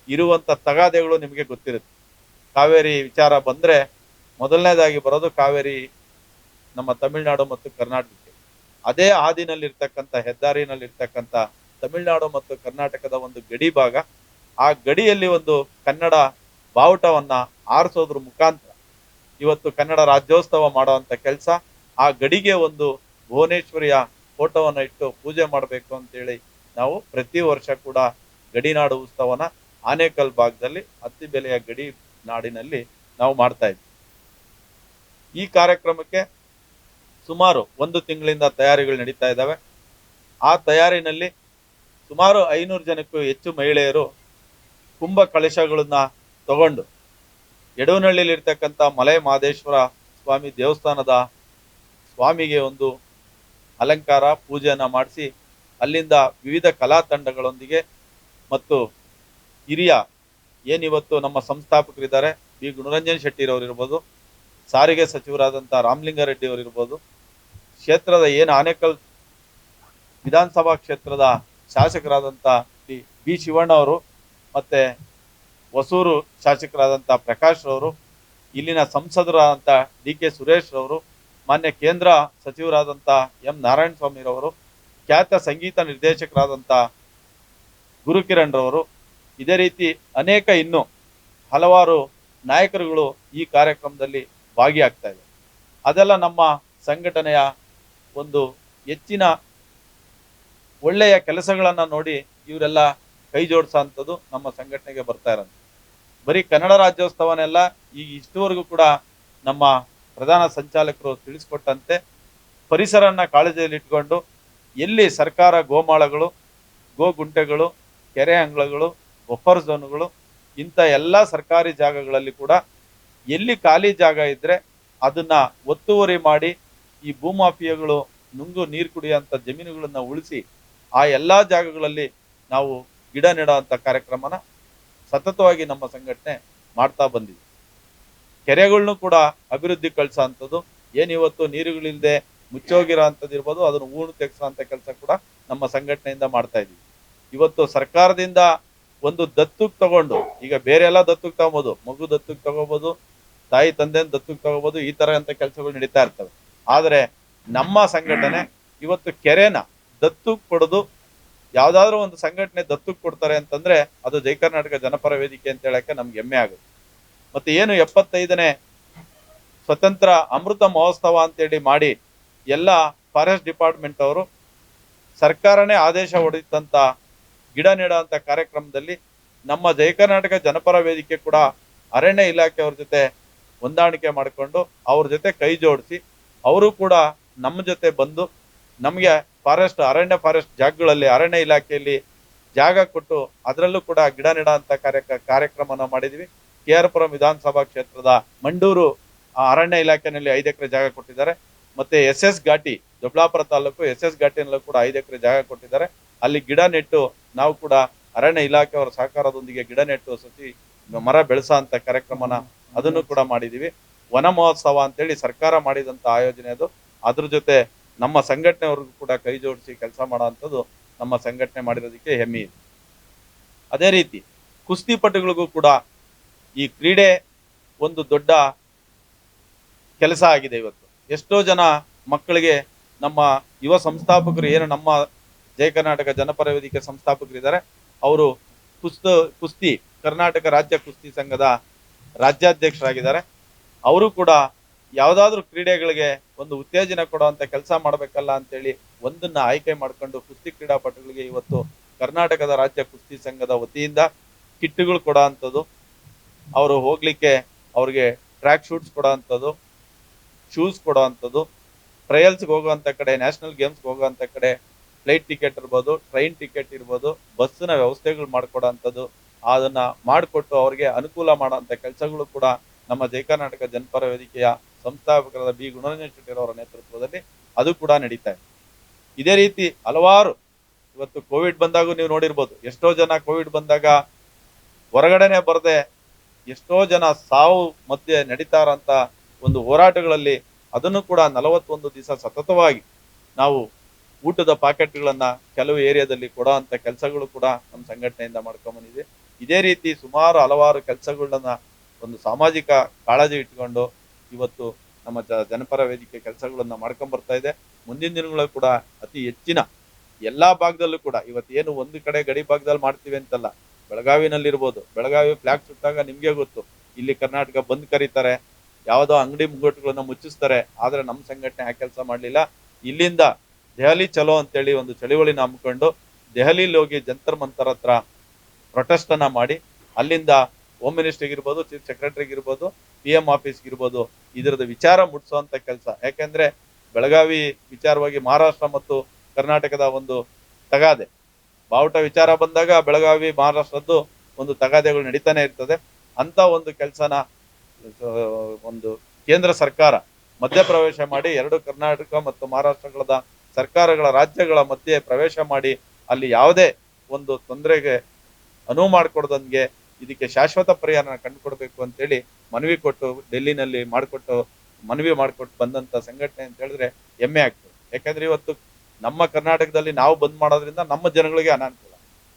ಇರುವಂಥ ತಗಾದೆಗಳು ನಿಮಗೆ ಗೊತ್ತಿರುತ್ತೆ. ಕಾವೇರಿ ವಿಚಾರ ಬಂದರೆ ಮೊದಲನೇದಾಗಿ ಬರೋದು ಕಾವೇರಿ ನಮ್ಮ ತಮಿಳುನಾಡು ಮತ್ತು ಕರ್ನಾಟಕಕ್ಕೆ. ಅದೇ ಹಾದಿನಲ್ಲಿರ್ತಕ್ಕಂಥ ಹೆದ್ದಾರಿನಲ್ಲಿರ್ತಕ್ಕಂಥ ತಮಿಳುನಾಡು ಮತ್ತು ಕರ್ನಾಟಕದ ಒಂದು ಗಡಿ ಭಾಗ, ಆ ಗಡಿಯಲ್ಲಿ ಒಂದು ಕನ್ನಡ ಬಾವುಟವನ್ನ ಆರಿಸೋದ್ರ ಮುಖಾಂತರ ಇವತ್ತು ಕನ್ನಡ ರಾಜ್ಯೋತ್ಸವ ಮಾಡುವಂಥ ಕೆಲಸ, ಆ ಗಡಿಗೆ ಒಂದು ಭುವನೇಶ್ವರಿಯ ಫೋಟೋವನ್ನು ಇಟ್ಟು ಪೂಜೆ ಮಾಡಬೇಕು ಅಂತೇಳಿ ನಾವು ಪ್ರತಿ ವರ್ಷ ಕೂಡ ಗಡಿನಾಡು ಉತ್ಸವನ ಆನೇಕಲ್ ಭಾಗದಲ್ಲಿ ಅತ್ತಿಬೆಲೆಯ ಗಡಿ ನಾಡಿನಲ್ಲಿ ನಾವು ಮಾಡ್ತಾ ಇದ್ವಿ. ಈ ಕಾರ್ಯಕ್ರಮಕ್ಕೆ ಸುಮಾರು 1 ತಿಂಗಳಿಂದ ತಯಾರಿಗಳು ನಡೀತಾ ಇದ್ದಾವೆ. ಆ ತಯಾರಿನಲ್ಲಿ ಸುಮಾರು 500 ಜನಕ್ಕೂ ಹೆಚ್ಚು ಮಹಿಳೆಯರು ಕುಂಭ ಕಳಶಗಳನ್ನ ತಗೊಂಡು ಯಡೂನಹಳ್ಳಿಲಿರ್ತಕ್ಕಂಥ ಮಲೆ ಮಹದೇಶ್ವರ ಸ್ವಾಮಿ ದೇವಸ್ಥಾನದ ಸ್ವಾಮಿಗೆ ಒಂದು ಅಲಂಕಾರ ಪೂಜೆಯನ್ನ ಮಾಡಿಸಿ, ಅಲ್ಲಿಂದ ವಿವಿಧ ಕಲಾ ತಂಡಗಳೊಂದಿಗೆ ಮತ್ತು ಹಿರಿಯ ಏನಿವತ್ತು ನಮ್ಮ ಸಂಸ್ಥಾಪಕರಿದ್ದಾರೆ, ಬಿ ಗುಣರಂಜನ್ ಶೆಟ್ಟಿರವರು ಇರ್ಬೋದು, ಸಾರಿಗೆ ಸಚಿವರಾದಂಥ ರಾಮಲಿಂಗಾರೆಡ್ಡಿ ಅವರು ಇರ್ಬೋದು, ಕ್ಷೇತ್ರದ ಏನು ಆನೇಕಲ್ ವಿಧಾನಸಭಾ ಕ್ಷೇತ್ರದ ಶಾಸಕರಾದಂಥ ಬಿ ಶಿವಣ್ಣ ಅವರು, ಮತ್ತೆ ಹೊಸೂರು ಶಾಸಕರಾದಂಥ ಪ್ರಕಾಶ್ ರವರು, ಇಲ್ಲಿನ ಸಂಸದರಾದಂಥ DK ಸುರೇಶ್ ರವರು, ಮಾನ್ಯ ಕೇಂದ್ರ ಸಚಿವರಾದಂಥ M ನಾರಾಯಣ ಸ್ವಾಮಿರವರು, ಖ್ಯಾತ ಸಂಗೀತ ನಿರ್ದೇಶಕರಾದಂಥ ಗುರುಕಿರಣ್ ರವರು, ಇದೇ ರೀತಿ ಅನೇಕ ಇನ್ನೂ ಹಲವಾರು ನಾಯಕರುಗಳು ಈ ಕಾರ್ಯಕ್ರಮದಲ್ಲಿ ಭಾಗಿಯಾಗ್ತಾ ಇದೆ. ಅದೆಲ್ಲ ನಮ್ಮ ಸಂಘಟನೆಯ ಒಂದು ಹೆಚ್ಚಿನ ಒಳ್ಳೆಯ ಕೆಲಸಗಳನ್ನು ನೋಡಿ ಇವರೆಲ್ಲ ಕೈ ಜೋಡಿಸೋ ಅಂಥದ್ದು ನಮ್ಮ ಸಂಘಟನೆಗೆ ಬರ್ತಾ ಇರೋದು. ಬರೀ ಕನ್ನಡ ರಾಜ್ಯೋತ್ಸವನೆಲ್ಲ ಈಗ ಇಷ್ಟುವರೆಗೂ ಕೂಡ ನಮ್ಮ ಪ್ರಧಾನ ಸಂಚಾಲಕರು ತಿಳಿಸ್ಕೊಟ್ಟಂತೆ ಪರಿಸರನ ಕಾಳಜಿಯಲ್ಲಿಟ್ಕೊಂಡು ಎಲ್ಲಿ ಸರ್ಕಾರ ಗೋಮಾಳಗಳು, ಗೋಗುಂಟೆಗಳು, ಕೆರೆ ಅಂಗಳಗಳು, ಬಫರ್ ಝೋನ್ಗಳು, ಇಂಥ ಎಲ್ಲ ಸರ್ಕಾರಿ ಜಾಗಗಳಲ್ಲಿ ಕೂಡ ಎಲ್ಲಿ ಖಾಲಿ ಜಾಗ ಇದ್ದರೆ ಅದನ್ನ ಒತ್ತುವರಿ ಮಾಡಿ ಈ ಭೂಮಾಫಿಯಾಗಳು ನುಂಗು ನೀರು ಕುಡಿಯುವಂಥ ಜಮೀನುಗಳನ್ನು ಉಳಿಸಿ ಆ ಎಲ್ಲ ಜಾಗಗಳಲ್ಲಿ ನಾವು ಗಿಡ ನೆಡುವಂಥ ಕಾರ್ಯಕ್ರಮನ ಸತತವಾಗಿ ನಮ್ಮ ಸಂಘಟನೆ ಮಾಡ್ತಾ ಬಂದಿದೆ. ಕೆರೆಗಳನ್ನು ಕೂಡ ಅಭಿವೃದ್ಧಿ ಕಳಿಸೋ ಅಂಥದ್ದು, ಏನಿವತ್ತು ನೀರುಗಳಿಲ್ಲದೆ ಮುಚ್ಚೋಗಿರೋ ಅಂಥದ್ದು ಇರ್ಬೋದು, ಅದನ್ನು ಊರು ತೆಗೆಸೋ ಅಂಥ ಕೆಲಸ ಕೂಡ ನಮ್ಮ ಸಂಘಟನೆಯಿಂದ ಮಾಡ್ತಾ ಇದ್ದೀವಿ. ಇವತ್ತು ಸರ್ಕಾರದಿಂದ ಒಂದು ದತ್ತಕ್ಕೆ ತಗೊಂಡು, ಈಗ ಬೇರೆ ಎಲ್ಲ ದತ್ತಕ್ಕೆ ತಗೋಬೋದು, ಮಗು ದತ್ತಕ್ಕೆ ತಗೋಬೋದು, ತಾಯಿ ತಂದೆನ ದತ್ತಕ್ಕೆ ತಗೋಬೋದು, ಈ ತರ ಅಂತ ಕೆಲಸಗಳು ನಡೀತಾ ಇರ್ತವೆ. ಆದರೆ ನಮ್ಮ ಸಂಘಟನೆ ಇವತ್ತು ಕೆರೆನ ದತ್ತಕ್ಕೆ ಕೊಡೋದು, ಯಾವ್ದಾದ್ರು ಒಂದು ಸಂಘಟನೆ ದತ್ತಕ್ಕೆ ಕೊಡ್ತಾರೆ ಅಂತಂದ್ರೆ ಅದು ಜಯ ಕರ್ನಾಟಕ ಜನಪರ ವೇದಿಕೆ ಅಂತ ಹೇಳಕ್ಕೆ ನಮ್ಗೆ ಹೆಮ್ಮೆ ಆಗುತ್ತೆ. ಮತ್ತೆ ಏನು 75ನೇ ಸ್ವತಂತ್ರ ಅಮೃತ ಮಹೋತ್ಸವ ಅಂತೇಳಿ ಮಾಡಿ ಎಲ್ಲ ಫಾರೆಸ್ಟ್ ಡಿಪಾರ್ಟ್ಮೆಂಟ್ ಅವರು ಸರ್ಕಾರನೇ ಆದೇಶ ಹೊಡೆದಂತ ಗಿಡ ನೆಡುವಂತ ಕಾರ್ಯಕ್ರಮದಲ್ಲಿ ನಮ್ಮ ಜಯ ಕರ್ನಾಟಕ ಜನಪರ ವೇದಿಕೆ ಕೂಡ ಅರಣ್ಯ ಇಲಾಖೆಯವ್ರ ಜೊತೆ ಹೊಂದಾಣಿಕೆ ಮಾಡಿಕೊಂಡು ಅವ್ರ ಜೊತೆ ಕೈ ಜೋಡಿಸಿ ಅವರು ಕೂಡ ನಮ್ಮ ಜೊತೆ ಬಂದು ನಮಗೆ ಅರಣ್ಯ ಫಾರೆಸ್ಟ್ ಜಾಗಗಳಲ್ಲಿ ಅರಣ್ಯ ಇಲಾಖೆಯಲ್ಲಿ ಜಾಗ ಕೊಟ್ಟು ಅದರಲ್ಲೂ ಕೂಡ ಗಿಡ ನೆಡುವಂತ ಕಾರ್ಯಕ್ರಮನ ಮಾಡಿದ್ವಿ. KR ಪುರಂ ವಿಧಾನಸಭಾ ಕ್ಷೇತ್ರದ ಮಂಡೂರು ಅರಣ್ಯ ಇಲಾಖೆಯಲ್ಲಿ 5 ಎಕರೆ ಜಾಗ ಕೊಟ್ಟಿದ್ದಾರೆ. ಮತ್ತೆ SS ಘಾಟಿ, ದೊಡ್ಡಬಳ್ಳಾಪುರ ತಾಲೂಕು SS ಘಾಟಿನಲ್ಲೂ ಕೂಡ 5 ಎಕರೆ ಜಾಗ ಕೊಟ್ಟಿದ್ದಾರೆ. ಅಲ್ಲಿ ಗಿಡ ನೆಟ್ಟು ನಾವು ಕೂಡ ಅರಣ್ಯ ಇಲಾಖೆಯವರ ಸಹಕಾರದೊಂದಿಗೆ ಗಿಡ ನೆಟ್ಟು ಸಸಿ ಮರ ಬೆಳೆಸೋ ಅಂತ ಕಾರ್ಯಕ್ರಮನ ಅದನ್ನು ಕೂಡ ಮಾಡಿದೀವಿ. ವನ ಮಹೋತ್ಸವ ಅಂತೇಳಿ ಸರ್ಕಾರ ಮಾಡಿದಂತ ಆಯೋಜನೆ ಅದು. ಅದ್ರ ಜೊತೆ ನಮ್ಮ ಸಂಘಟನೆಯವ್ರಿಗೂ ಕೂಡ ಕೈ ಜೋಡಿಸಿ ಕೆಲಸ ಮಾಡೋವಂಥದ್ದು ನಮ್ಮ ಸಂಘಟನೆ ಮಾಡಿರೋದಕ್ಕೆ ಹೆಮ್ಮೆ ಇದೆ. ಅದೇ ರೀತಿ ಕುಸ್ತಿಪಟುಗಳಿಗೂ ಕೂಡ ಈ ಕ್ರೀಡೆ ಒಂದು ದೊಡ್ಡ ಕೆಲಸ ಆಗಿದೆ. ಇವತ್ತು ಎಷ್ಟೋ ಜನ ಮಕ್ಕಳಿಗೆ ನಮ್ಮ ಯುವ ಸಂಸ್ಥಾಪಕರು ಏನು ನಮ್ಮ ಜಯ ಕರ್ನಾಟಕ ಜನಪರ ವೇದಿಕೆ ಸಂಸ್ಥಾಪಕರಿದ್ದಾರೆ, ಅವರು ಕುಸ್ತಿ ಕರ್ನಾಟಕ ರಾಜ್ಯ ಕುಸ್ತಿ ಸಂಘದ ರಾಜ್ಯಾಧ್ಯಕ್ಷರಾಗಿದ್ದಾರೆ. ಅವರು ಕೂಡ ಯಾವುದಾದ್ರೂ ಕ್ರೀಡೆಗಳಿಗೆ ಒಂದು ಉತ್ತೇಜನ ಕೊಡುವಂತ ಕೆಲಸ ಮಾಡಬೇಕಲ್ಲ ಅಂತೇಳಿ ಒಂದನ್ನ ಆಯ್ಕೆ ಮಾಡ್ಕೊಂಡು ಕುಸ್ತಿ ಕ್ರೀಡಾಪಟುಗಳಿಗೆ ಇವತ್ತು ಕರ್ನಾಟಕದ ರಾಜ್ಯ ಕುಸ್ತಿ ಸಂಘದ ವತಿಯಿಂದ ಕಿಟ್ಗಳು ಕೊಡೋ ಅಂಥದ್ದು, ಅವರು ಹೋಗ್ಲಿಕ್ಕೆ ಅವ್ರಿಗೆ ಟ್ರ್ಯಾಕ್ ಶೂಟ್ಸ್ ಕೊಡೋ ಅಂಥದ್ದು, ಶೂಸ್ ಕೊಡೋ ಅಂಥದ್ದು, ಟ್ರಯಲ್ಸ್ಗೆ ಹೋಗುವಂಥ ಕಡೆ, ನ್ಯಾಷನಲ್ ಗೇಮ್ಸ್ಗೆ ಹೋಗುವಂಥ ಕಡೆ ಫ್ಲೈಟ್ ಟಿಕೆಟ್ ಇರ್ಬೋದು, ಟ್ರೈನ್ ಟಿಕೆಟ್ ಇರ್ಬೋದು, ಬಸ್ಸಿನ ವ್ಯವಸ್ಥೆಗಳು ಮಾಡಿಕೊಡೋ ಅಂಥದ್ದು, ಅದನ್ನ ಮಾಡಿಕೊಟ್ಟು ಅವ್ರಿಗೆ ಅನುಕೂಲ ಮಾಡೋಂಥ ಕೆಲಸಗಳು ಕೂಡ ನಮ್ಮ ಜಯ ಕರ್ನಾಟಕ ಜನಪರ ವೇದಿಕೆಯ ಸಂಸ್ಥಾಪಕರಾದ ಬಿ ಗುಣರಂಜನ್ ಶೆಟ್ಟಿರವರ ನೇತೃತ್ವದಲ್ಲಿ ಅದು ಕೂಡ ನಡೀತಾ ಇದೆ. ಇದೇ ರೀತಿ ಹಲವಾರು, ಇವತ್ತು ಕೋವಿಡ್ ಬಂದಾಗೂ ನೀವು ನೋಡಿರ್ಬೋದು, ಎಷ್ಟೋ ಜನ ಕೋವಿಡ್ ಬಂದಾಗ ಹೊರಗಡೆನೆ ಬರದೆ ಎಷ್ಟೋ ಜನ ಸಾವು ಮಧ್ಯೆ ನಡೀತಾ ಇರೋಂಥ ಒಂದು ಹೋರಾಟಗಳಲ್ಲಿ ಅದನ್ನು ಕೂಡ 41 ದಿವಸ ಸತತವಾಗಿ ನಾವು ಊಟದ ಪಾಕೆಟ್ಗಳನ್ನ ಕೆಲವು ಏರಿಯಾದಲ್ಲಿ ಕೊಡೋ ಅಂತ ಕೆಲಸಗಳು ಕೂಡ ನಮ್ಮ ಸಂಘಟನೆಯಿಂದ ಮಾಡ್ಕೊಂಡ್ಬಂದಿದೆ. ಇದೇ ರೀತಿ ಸುಮಾರು ಹಲವಾರು ಕೆಲಸಗಳನ್ನ ಒಂದು ಸಾಮಾಜಿಕ ಕಾಳಜಿ ಇಟ್ಕೊಂಡು ಇವತ್ತು ನಮ್ಮ ಜನಪರ ವೇದಿಕೆ ಕೆಲಸಗಳನ್ನ ಮಾಡ್ಕೊಂಡ್ ಬರ್ತಾ ಇದೆ. ಮುಂದಿನ ದಿನಗಳು ಕೂಡ ಅತಿ ಹೆಚ್ಚಿನ ಎಲ್ಲಾ ಭಾಗದಲ್ಲೂ ಕೂಡ ಇವತ್ತು ಏನು ಒಂದು ಕಡೆ ಗಡಿ ಭಾಗದಲ್ಲಿ ಮಾಡ್ತೀವಿ ಅಂತಲ್ಲ, ಬೆಳಗಾವಿನಲ್ಲಿರ್ಬೋದು, ಬೆಳಗಾವಿ ಫ್ಲಾಗ್ ಸುಟ್ಟಾಗ ನಿಮ್ಗೆ ಗೊತ್ತು, ಇಲ್ಲಿ ಕರ್ನಾಟಕ ಬಂದ್ ಕರೀತಾರೆ, ಯಾವುದೋ ಅಂಗಡಿ ಮುಗ್ಗಟ್ಟುಗಳನ್ನ ಮುಚ್ಚಿಸ್ತಾರೆ. ಆದ್ರೆ ನಮ್ಮ ಸಂಘಟನೆ ಆ ಕೆಲಸ ಮಾಡ್ಲಿಲ್ಲ. ಇಲ್ಲಿಂದ ದೆಹಲಿ ಚಲೋ ಅಂತೇಳಿ ಒಂದು ಚಳುವಳಿನ ಹಮ್ಮಿಕೊಂಡು ದೆಹಲಿಲಿ ಹೋಗಿ ಜಂತರ್ ಮಂತರ್ ಹತ್ರ ಪ್ರೊಟೆಸ್ಟ್ ಅನ್ನ ಮಾಡಿ ಅಲ್ಲಿಂದ ಹೋಮ್ ಮಿನಿಸ್ಟರ್ಗೆ ಇರ್ಬೋದು, ಚೀಫ್ ಸೆಕ್ರೆಟರಿಗೆ ಇರ್ಬೋದು, PM ಆಫೀಸ್ಗೆ ಇರ್ಬೋದು, ಇದರದ ವಿಚಾರ ಮುಟ್ಸುವಂತ ಕೆಲಸ. ಯಾಕೆಂದ್ರೆ ಬೆಳಗಾವಿ ವಿಚಾರವಾಗಿ ಮಹಾರಾಷ್ಟ್ರ ಮತ್ತು ಕರ್ನಾಟಕದ ಒಂದು ತಗಾದೆ, ಬಾವುಟ ವಿಚಾರ ಬಂದಾಗ ಬೆಳಗಾವಿ ಮಹಾರಾಷ್ಟ್ರದ್ದು ಒಂದು ತಗಾದೆಗಳು ನಡೀತಾನೆ ಇರ್ತದೆ. ಅಂತ ಒಂದು ಕೆಲಸನ ಒಂದು ಕೇಂದ್ರ ಸರ್ಕಾರ ಮಧ್ಯಪ್ರವೇಶ ಮಾಡಿ 2 ಕರ್ನಾಟಕ ಮತ್ತು ಮಹಾರಾಷ್ಟ್ರಗಳ ಸರ್ಕಾರಗಳ ರಾಜ್ಯಗಳ ಮಧ್ಯೆ ಪ್ರವೇಶ ಮಾಡಿ ಅಲ್ಲಿ ಯಾವುದೇ ಒಂದು ತೊಂದರೆಗೆ ಅನುವು ಮಾಡಿಕೊಡ್ದಂಗೆ ಇದಕ್ಕೆ ಶಾಶ್ವತ ಪರಿಹಾರನ ಕಂಡುಕೊಡ್ಬೇಕು ಅಂತೇಳಿ ಮನವಿ ಕೊಟ್ಟು ಡೆಲ್ಲಿನಲ್ಲಿ ಮನವಿ ಮಾಡಿಕೊಟ್ಟು ಬಂದಂತ ಸಂಘಟನೆ ಅಂತ ಹೇಳಿದ್ರೆ ಹೆಮ್ಮೆ ಆಗ್ತದೆ. ಯಾಕಂದ್ರೆ ಇವತ್ತು ನಮ್ಮ ಕರ್ನಾಟಕದಲ್ಲಿ ನಾವು ಬಂದ್ ಮಾಡೋದ್ರಿಂದ ನಮ್ಮ ಜನಗಳಿಗೆ ಅನಾನುಕೂಲ,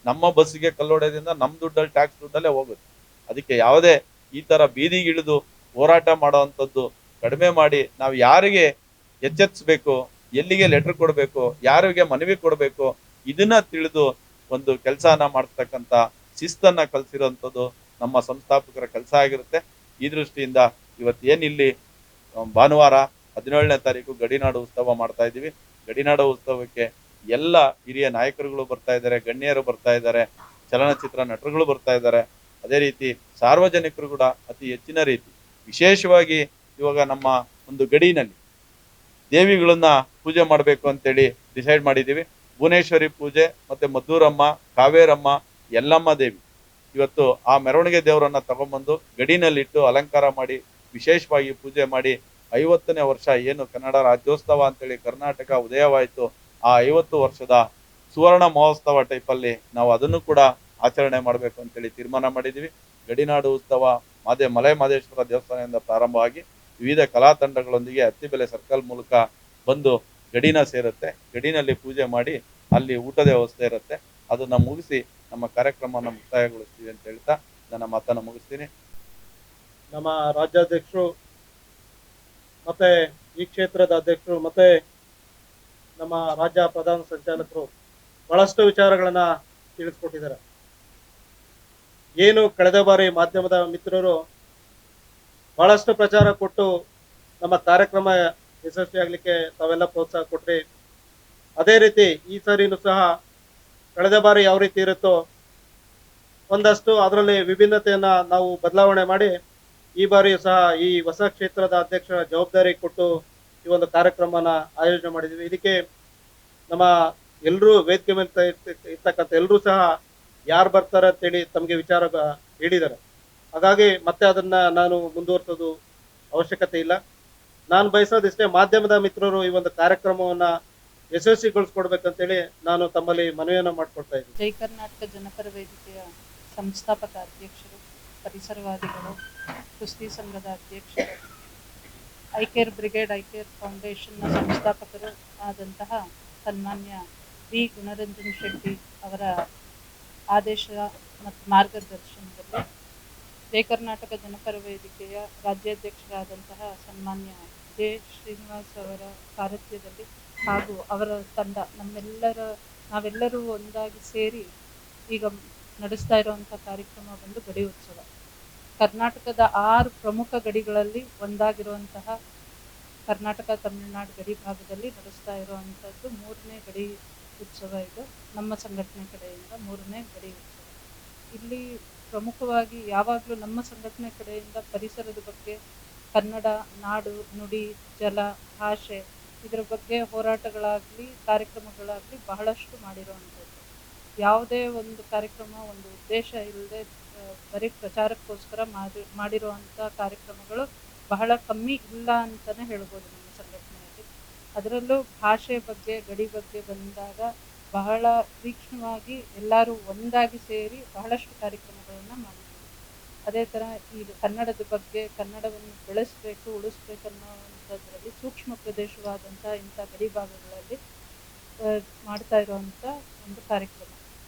ನಮ್ಮ ಬಸ್ಸಿಗೆ ಕಲ್ಲೊಡೆಯೋದ್ರಿಂದ ನಮ್ಮ ದುಡ್ಡಲ್ಲಿ ಟ್ಯಾಕ್ಸ್ ದುಡ್ಡಲ್ಲೇ ಹೋಗುತ್ತೆ. ಅದಕ್ಕೆ ಯಾವುದೇ ಈ ತರ ಬೀದಿಗಿಳಿದು ಹೋರಾಟ ಮಾಡೋವಂಥದ್ದು ಕಡಿಮೆ ಮಾಡಿ ನಾವು ಯಾರಿಗೆ ಎಚ್ಚೆತ್ಸ್ಬೇಕು, ಎಲ್ಲಿಗೆ ಲೆಟರ್ ಕೊಡಬೇಕು, ಯಾರಿಗೆ ಮನವಿ ಕೊಡಬೇಕು, ಇದನ್ನ ತಿಳಿದು ಒಂದು ಕೆಲಸನ ಮಾಡ್ತಕ್ಕಂಥ ಶಿಸ್ತನ್ನ ಕಲಿಸಿರೋಂಥದ್ದು ನಮ್ಮ ಸಂಸ್ಥಾಪಕರ ಕೆಲಸ ಆಗಿರುತ್ತೆ. ಈ ದೃಷ್ಟಿಯಿಂದ ಇವತ್ತೇನಿಲ್ಲಿ ಭಾನುವಾರ 17ನೇ ತಾರೀಕು ಗಡಿನಾಡು ಉತ್ಸವ ಮಾಡ್ತಾ ಇದ್ದೀವಿ. ಗಡಿನಾಡು ಉತ್ಸವಕ್ಕೆ ಎಲ್ಲ ಹಿರಿಯ ನಾಯಕರುಗಳು ಬರ್ತಾ ಇದ್ದಾರೆ, ಗಣ್ಯರು ಬರ್ತಾ ಇದ್ದಾರೆ, ಚಲನಚಿತ್ರ ನಟರುಗಳು ಬರ್ತಾ ಇದ್ದಾರೆ. ಅದೇ ರೀತಿ ಸಾರ್ವಜನಿಕರು ಕೂಡ ಅತಿ ಹೆಚ್ಚಿನ ರೀತಿ, ವಿಶೇಷವಾಗಿ ಇವಾಗ ನಮ್ಮ ಒಂದು ಗಡಿನಲ್ಲಿ ದೇವಿಗಳನ್ನ ಪೂಜೆ ಮಾಡಬೇಕು ಅಂತೇಳಿ ಡಿಸೈಡ್ ಮಾಡಿದ್ದೀವಿ. ಭುವನೇಶ್ವರಿ ಪೂಜೆ ಮತ್ತೆ ಮದ್ದೂರಮ್ಮ, ಕಾವೇರಮ್ಮ, ಯಲ್ಲಮ್ಮ ದೇವಿ, ಇವತ್ತು ಆ ಮೆರವಣಿಗೆ ದೇವರನ್ನ ತಗೊಂಡ್ಬಂದು ಗಡಿನಲ್ಲಿಟ್ಟು ಅಲಂಕಾರ ಮಾಡಿ ವಿಶೇಷವಾಗಿ ಪೂಜೆ ಮಾಡಿ 50ನೇ ವರ್ಷ ಏನು ಕನ್ನಡ ರಾಜ್ಯೋತ್ಸವ ಅಂತೇಳಿ ಕರ್ನಾಟಕ ಉದಯವಾಯಿತು, ಆ 50 ವರ್ಷದ ಸುವರ್ಣ ಮಹೋತ್ಸವ ಟೈಪಲ್ಲಿ ನಾವು ಅದನ್ನು ಕೂಡ ಆಚರಣೆ ಮಾಡಬೇಕು ಅಂತೇಳಿ ತೀರ್ಮಾನ ಮಾಡಿದ್ದೀವಿ. ಗಡಿನಾಡು ಉತ್ಸವ ಮಲೆ ಮಹದೇಶ್ವರ ದೇವಸ್ಥಾನದಿಂದ ಪ್ರಾರಂಭವಾಗಿ ವಿವಿಧ ಕಲಾ ತಂಡಗಳೊಂದಿಗೆ ಅತ್ತಿಬೆಲೆ ಸರ್ಕಲ್ ಮೂಲಕ ಬಂದು ಗಡಿನ ಸೇರುತ್ತೆ. ಗಡಿನಲ್ಲಿ ಪೂಜೆ ಮಾಡಿ ಅಲ್ಲಿ ಊಟದ ವ್ಯವಸ್ಥೆ ಇರುತ್ತೆ. ಅದನ್ನ ಮುಗಿಸಿ ನಮ್ಮ ಕಾರ್ಯಕ್ರಮವನ್ನು ಮುಕ್ತಾಯಗೊಳಿಸ್ತೀವಿ ಅಂತ ಹೇಳ್ತಾ ನನ್ನ ಮಾತನ್ನು ಮುಗಿಸ್ತೀನಿ. ನಮ್ಮ ರಾಜ್ಯಾಧ್ಯಕ್ಷರು ಮತ್ತೆ ಈ ಕ್ಷೇತ್ರದ ಅಧ್ಯಕ್ಷರು ಮತ್ತೆ ನಮ್ಮ ರಾಜ್ಯ ಪ್ರಧಾನ ಸಂಚಾಲಕರು ಬಹಳಷ್ಟು ವಿಚಾರಗಳನ್ನ ತಿಳಿಸ್ಕೊಟ್ಟಿದ್ದಾರೆ. ಏನು ಕಳೆದ ಬಾರಿ ಮಾಧ್ಯಮದ ಮಿತ್ರರು ಬಹಳಷ್ಟು ಪ್ರಚಾರ ಕೊಟ್ಟು ನಮ್ಮ ಕಾರ್ಯಕ್ರಮ ಯಶಸ್ವಿಯಾಗಲಿಕ್ಕೆ ತಾವೆಲ್ಲ ಪ್ರೋತ್ಸಾಹ ಕೊಟ್ರಿ. ಅದೇ ರೀತಿ ಈ ಸಾರಿನೂ ಸಹ ಕಳೆದ ಬಾರಿ ಯಾವ ರೀತಿ ಇರುತ್ತೋ ಒಂದಷ್ಟು ಅದರಲ್ಲಿ ವಿಭಿನ್ನತೆಯನ್ನ ನಾವು ಬದಲಾವಣೆ ಮಾಡಿ ಈ ಬಾರಿಯೂ ಸಹ ಈ ಹೊಸ ಕ್ಷೇತ್ರದ ಅಧ್ಯಕ್ಷರ ಜವಾಬ್ದಾರಿ ಕೊಟ್ಟು ಈ ಒಂದು ಕಾರ್ಯಕ್ರಮನ ಆಯೋಜನೆ ಮಾಡಿದ್ವಿ. ಇದಕ್ಕೆ ನಮ್ಮ ಎಲ್ಲರೂ ವೇದಿಕೆ ಮೇಲೆ ಇರ್ತಕ್ಕಂಥ ಎಲ್ಲರೂ ಸಹ ಯಾರು ಬರ್ತಾರೆ ಅಂತೇಳಿ ತಮಗೆ ವಿಚಾರ ಹೇಳಿದ್ದಾರೆ. ಹಾಗಾಗಿ ಮತ್ತೆ ಅದನ್ನ ನಾನು ಮುಂದುವರಿಸೋದು ಅವಶ್ಯಕತೆ ಇಲ್ಲ. ನಾನು ಬಯಸೋದಿಷ್ಟೇ, ಮಾಧ್ಯಮದ ಮಿತ್ರರು ಈ ಒಂದು ಕಾರ್ಯಕ್ರಮವನ್ನ ಯಶಸ್ವಿಗೊಳಿಸ್ಕೊಡ್ಬೇಕಂತೇಳಿ ನಾನು ತಮ್ಮಲ್ಲಿ ಮನವಿಯನ್ನು ಮಾಡ್ಕೊಳ್ತಾ ಇದ್ದೀನಿ. ಜೈ ಕರ್ನಾಟಕ ಜನಪರ ವೇದಿಕೆಯ ಸಂಸ್ಥಾಪಕ ಅಧ್ಯಕ್ಷರು, ಪರಿಸರವಾದಿಗಳು, ಕುಸ್ತಿ ಸಂಘದ ಅಧ್ಯಕ್ಷರು, ಐಕೇರ್ ಬ್ರಿಗೇಡ್, ಐಕೇರ್ ಫೌಂಡೇಶನ್ನ ಸಂಸ್ಥಾಪಕರು ಆದಂತಹ ಸನ್ಮಾನ್ಯ ವಿ ಗುಣರಂಜನ್ ಶೆಟ್ಟಿ ಅವರ ಆದೇಶ ಮತ್ತು ಮಾರ್ಗದರ್ಶನದಲ್ಲಿ ಜೈ ಕರ್ನಾಟಕ ಜನಪರ ವೇದಿಕೆಯ ರಾಜ್ಯಾಧ್ಯಕ್ಷರಾದಂತಹ ಸನ್ಮಾನ್ಯ ಜೆ ಶ್ರೀನಿವಾಸ್ ಅವರ ಸಾರಥ್ಯದಲ್ಲಿ ಹಾಗೂ ಅವರ ತಂಡ ನಾವೆಲ್ಲರೂ ಒಂದಾಗಿ ಸೇರಿ ಈಗ ನಡೆಸ್ತಾ ಇರುವಂಥ ಕಾರ್ಯಕ್ರಮ ಬಂದು ಗಡಿ ಉತ್ಸವ. ಕರ್ನಾಟಕದ 6 ಪ್ರಮುಖ ಗಡಿಗಳಲ್ಲಿ ಒಂದಾಗಿರುವಂತಹ ಕರ್ನಾಟಕ ತಮಿಳುನಾಡು ಗಡಿ ಭಾಗದಲ್ಲಿ ನಡೆಸ್ತಾ ಇರುವಂಥದ್ದು 3ನೇ ಗಡಿ ಉತ್ಸವ. ಇದು ನಮ್ಮ ಸಂಘಟನೆ ಕಡೆಯಿಂದ 3ನೇ ಗಡಿ ಉತ್ಸವ. ಇಲ್ಲಿ ಪ್ರಮುಖವಾಗಿ ಯಾವಾಗಲೂ ನಮ್ಮ ಸಂಘಟನೆ ಕಡೆಯಿಂದ ಪರಿಸರದ ಬಗ್ಗೆ, ಕನ್ನಡ ನಾಡು ನುಡಿ ಜಲ ಭಾಷೆ ಇದರ ಬಗ್ಗೆ ಹೋರಾಟಗಳಾಗಲಿ ಕಾರ್ಯಕ್ರಮಗಳಾಗಲಿ ಬಹಳಷ್ಟು ಮಾಡಿರುವಂಥದ್ದು. ಯಾವುದೇ ಒಂದು ಕಾರ್ಯಕ್ರಮ ಒಂದು ಉದ್ದೇಶ ಇಲ್ಲದೆ ಬರೀ ಪ್ರಚಾರಕ್ಕೋಸ್ಕರ ಮಾಡಿರುವಂಥ ಕಾರ್ಯಕ್ರಮಗಳು ಬಹಳ ಕಮ್ಮಿ ಇಲ್ಲ ಅಂತಲೇ ಹೇಳ್ಬೋದು ನಮ್ಮ ಸಂಘಟನೆಯಲ್ಲಿ. ಅದರಲ್ಲೂ ಭಾಷೆ ಬಗ್ಗೆ ಗಡಿ ಬಗ್ಗೆ ಬಂದಾಗ ಬಹಳ ತೀಕ್ಷ್ಣವಾಗಿ ಎಲ್ಲರೂ ಒಂದಾಗಿ ಸೇರಿ ಬಹಳಷ್ಟು ಕಾರ್ಯಕ್ರಮಗಳನ್ನು ಮಾಡಿದ್ದೀವಿ. ಅದೇ ಥರ ಈ ಕನ್ನಡದ ಬಗ್ಗೆ, ಕನ್ನಡವನ್ನು ಬೆಳೆಸಬೇಕು ಉಳಿಸ್ಬೇಕು ಅನ್ನೋವಂಥದ್ರಲ್ಲಿ ಸೂಕ್ಷ್ಮ ಪ್ರದೇಶವಾದಂಥ ಇಂಥ ಗಡಿ ಭಾಗಗಳಲ್ಲಿ ಮಾಡ್ತಾ ಇರುವಂಥ ಒಂದು ಕಾರ್ಯಕ್ರಮ.